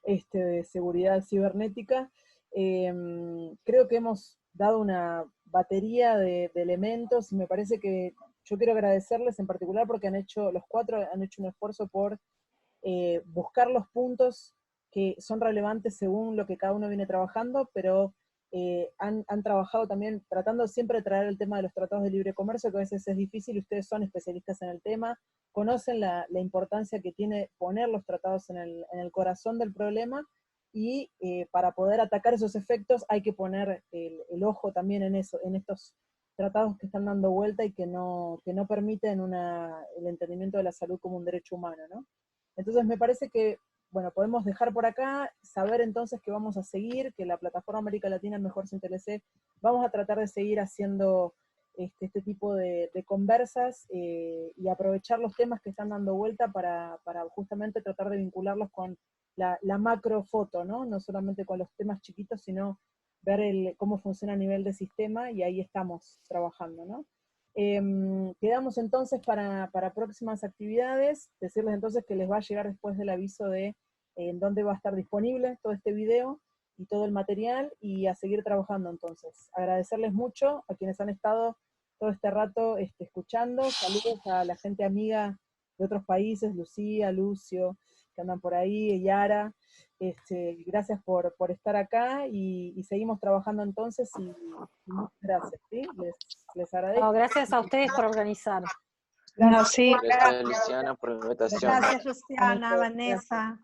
de seguridad cibernética, creo que hemos dado una batería de elementos y me parece que yo quiero agradecerles en particular porque los cuatro han hecho un esfuerzo por buscar los puntos que son relevantes según lo que cada uno viene trabajando, pero han trabajado también tratando siempre de traer el tema de los tratados de libre comercio, que a veces es difícil, y ustedes son especialistas en el tema, conocen la importancia que tiene poner los tratados en el corazón del problema, y para poder atacar esos efectos hay que poner el ojo también en eso, en estos tratados que están dando vuelta y que no permiten el entendimiento de la salud como un derecho humano, ¿no? Entonces me parece que, bueno, podemos dejar por acá, saber entonces que vamos a seguir, que la plataforma América Latina Mejor Sin TLC, vamos a tratar de seguir haciendo este tipo de conversas y aprovechar los temas que están dando vuelta para justamente tratar de vincularlos con la macrofoto, ¿no? No solamente con los temas chiquitos, sino ver cómo funciona a nivel de sistema, y ahí estamos trabajando, ¿no? Quedamos entonces para próximas actividades, decirles entonces que les va a llegar después del aviso de en dónde va a estar disponible todo este video y todo el material, y a seguir trabajando entonces. Agradecerles mucho a quienes han estado todo este rato escuchando, saludos a la gente amiga de otros países, Lucía, Lucio, que andan por ahí, Yara, gracias por estar acá, y seguimos trabajando entonces, y muchas gracias, ¿sí? Les agradezco. No, gracias a ustedes por organizar. No, sí, Gracias, Luciana, por la invitación. gracias, Luciana, Vanessa.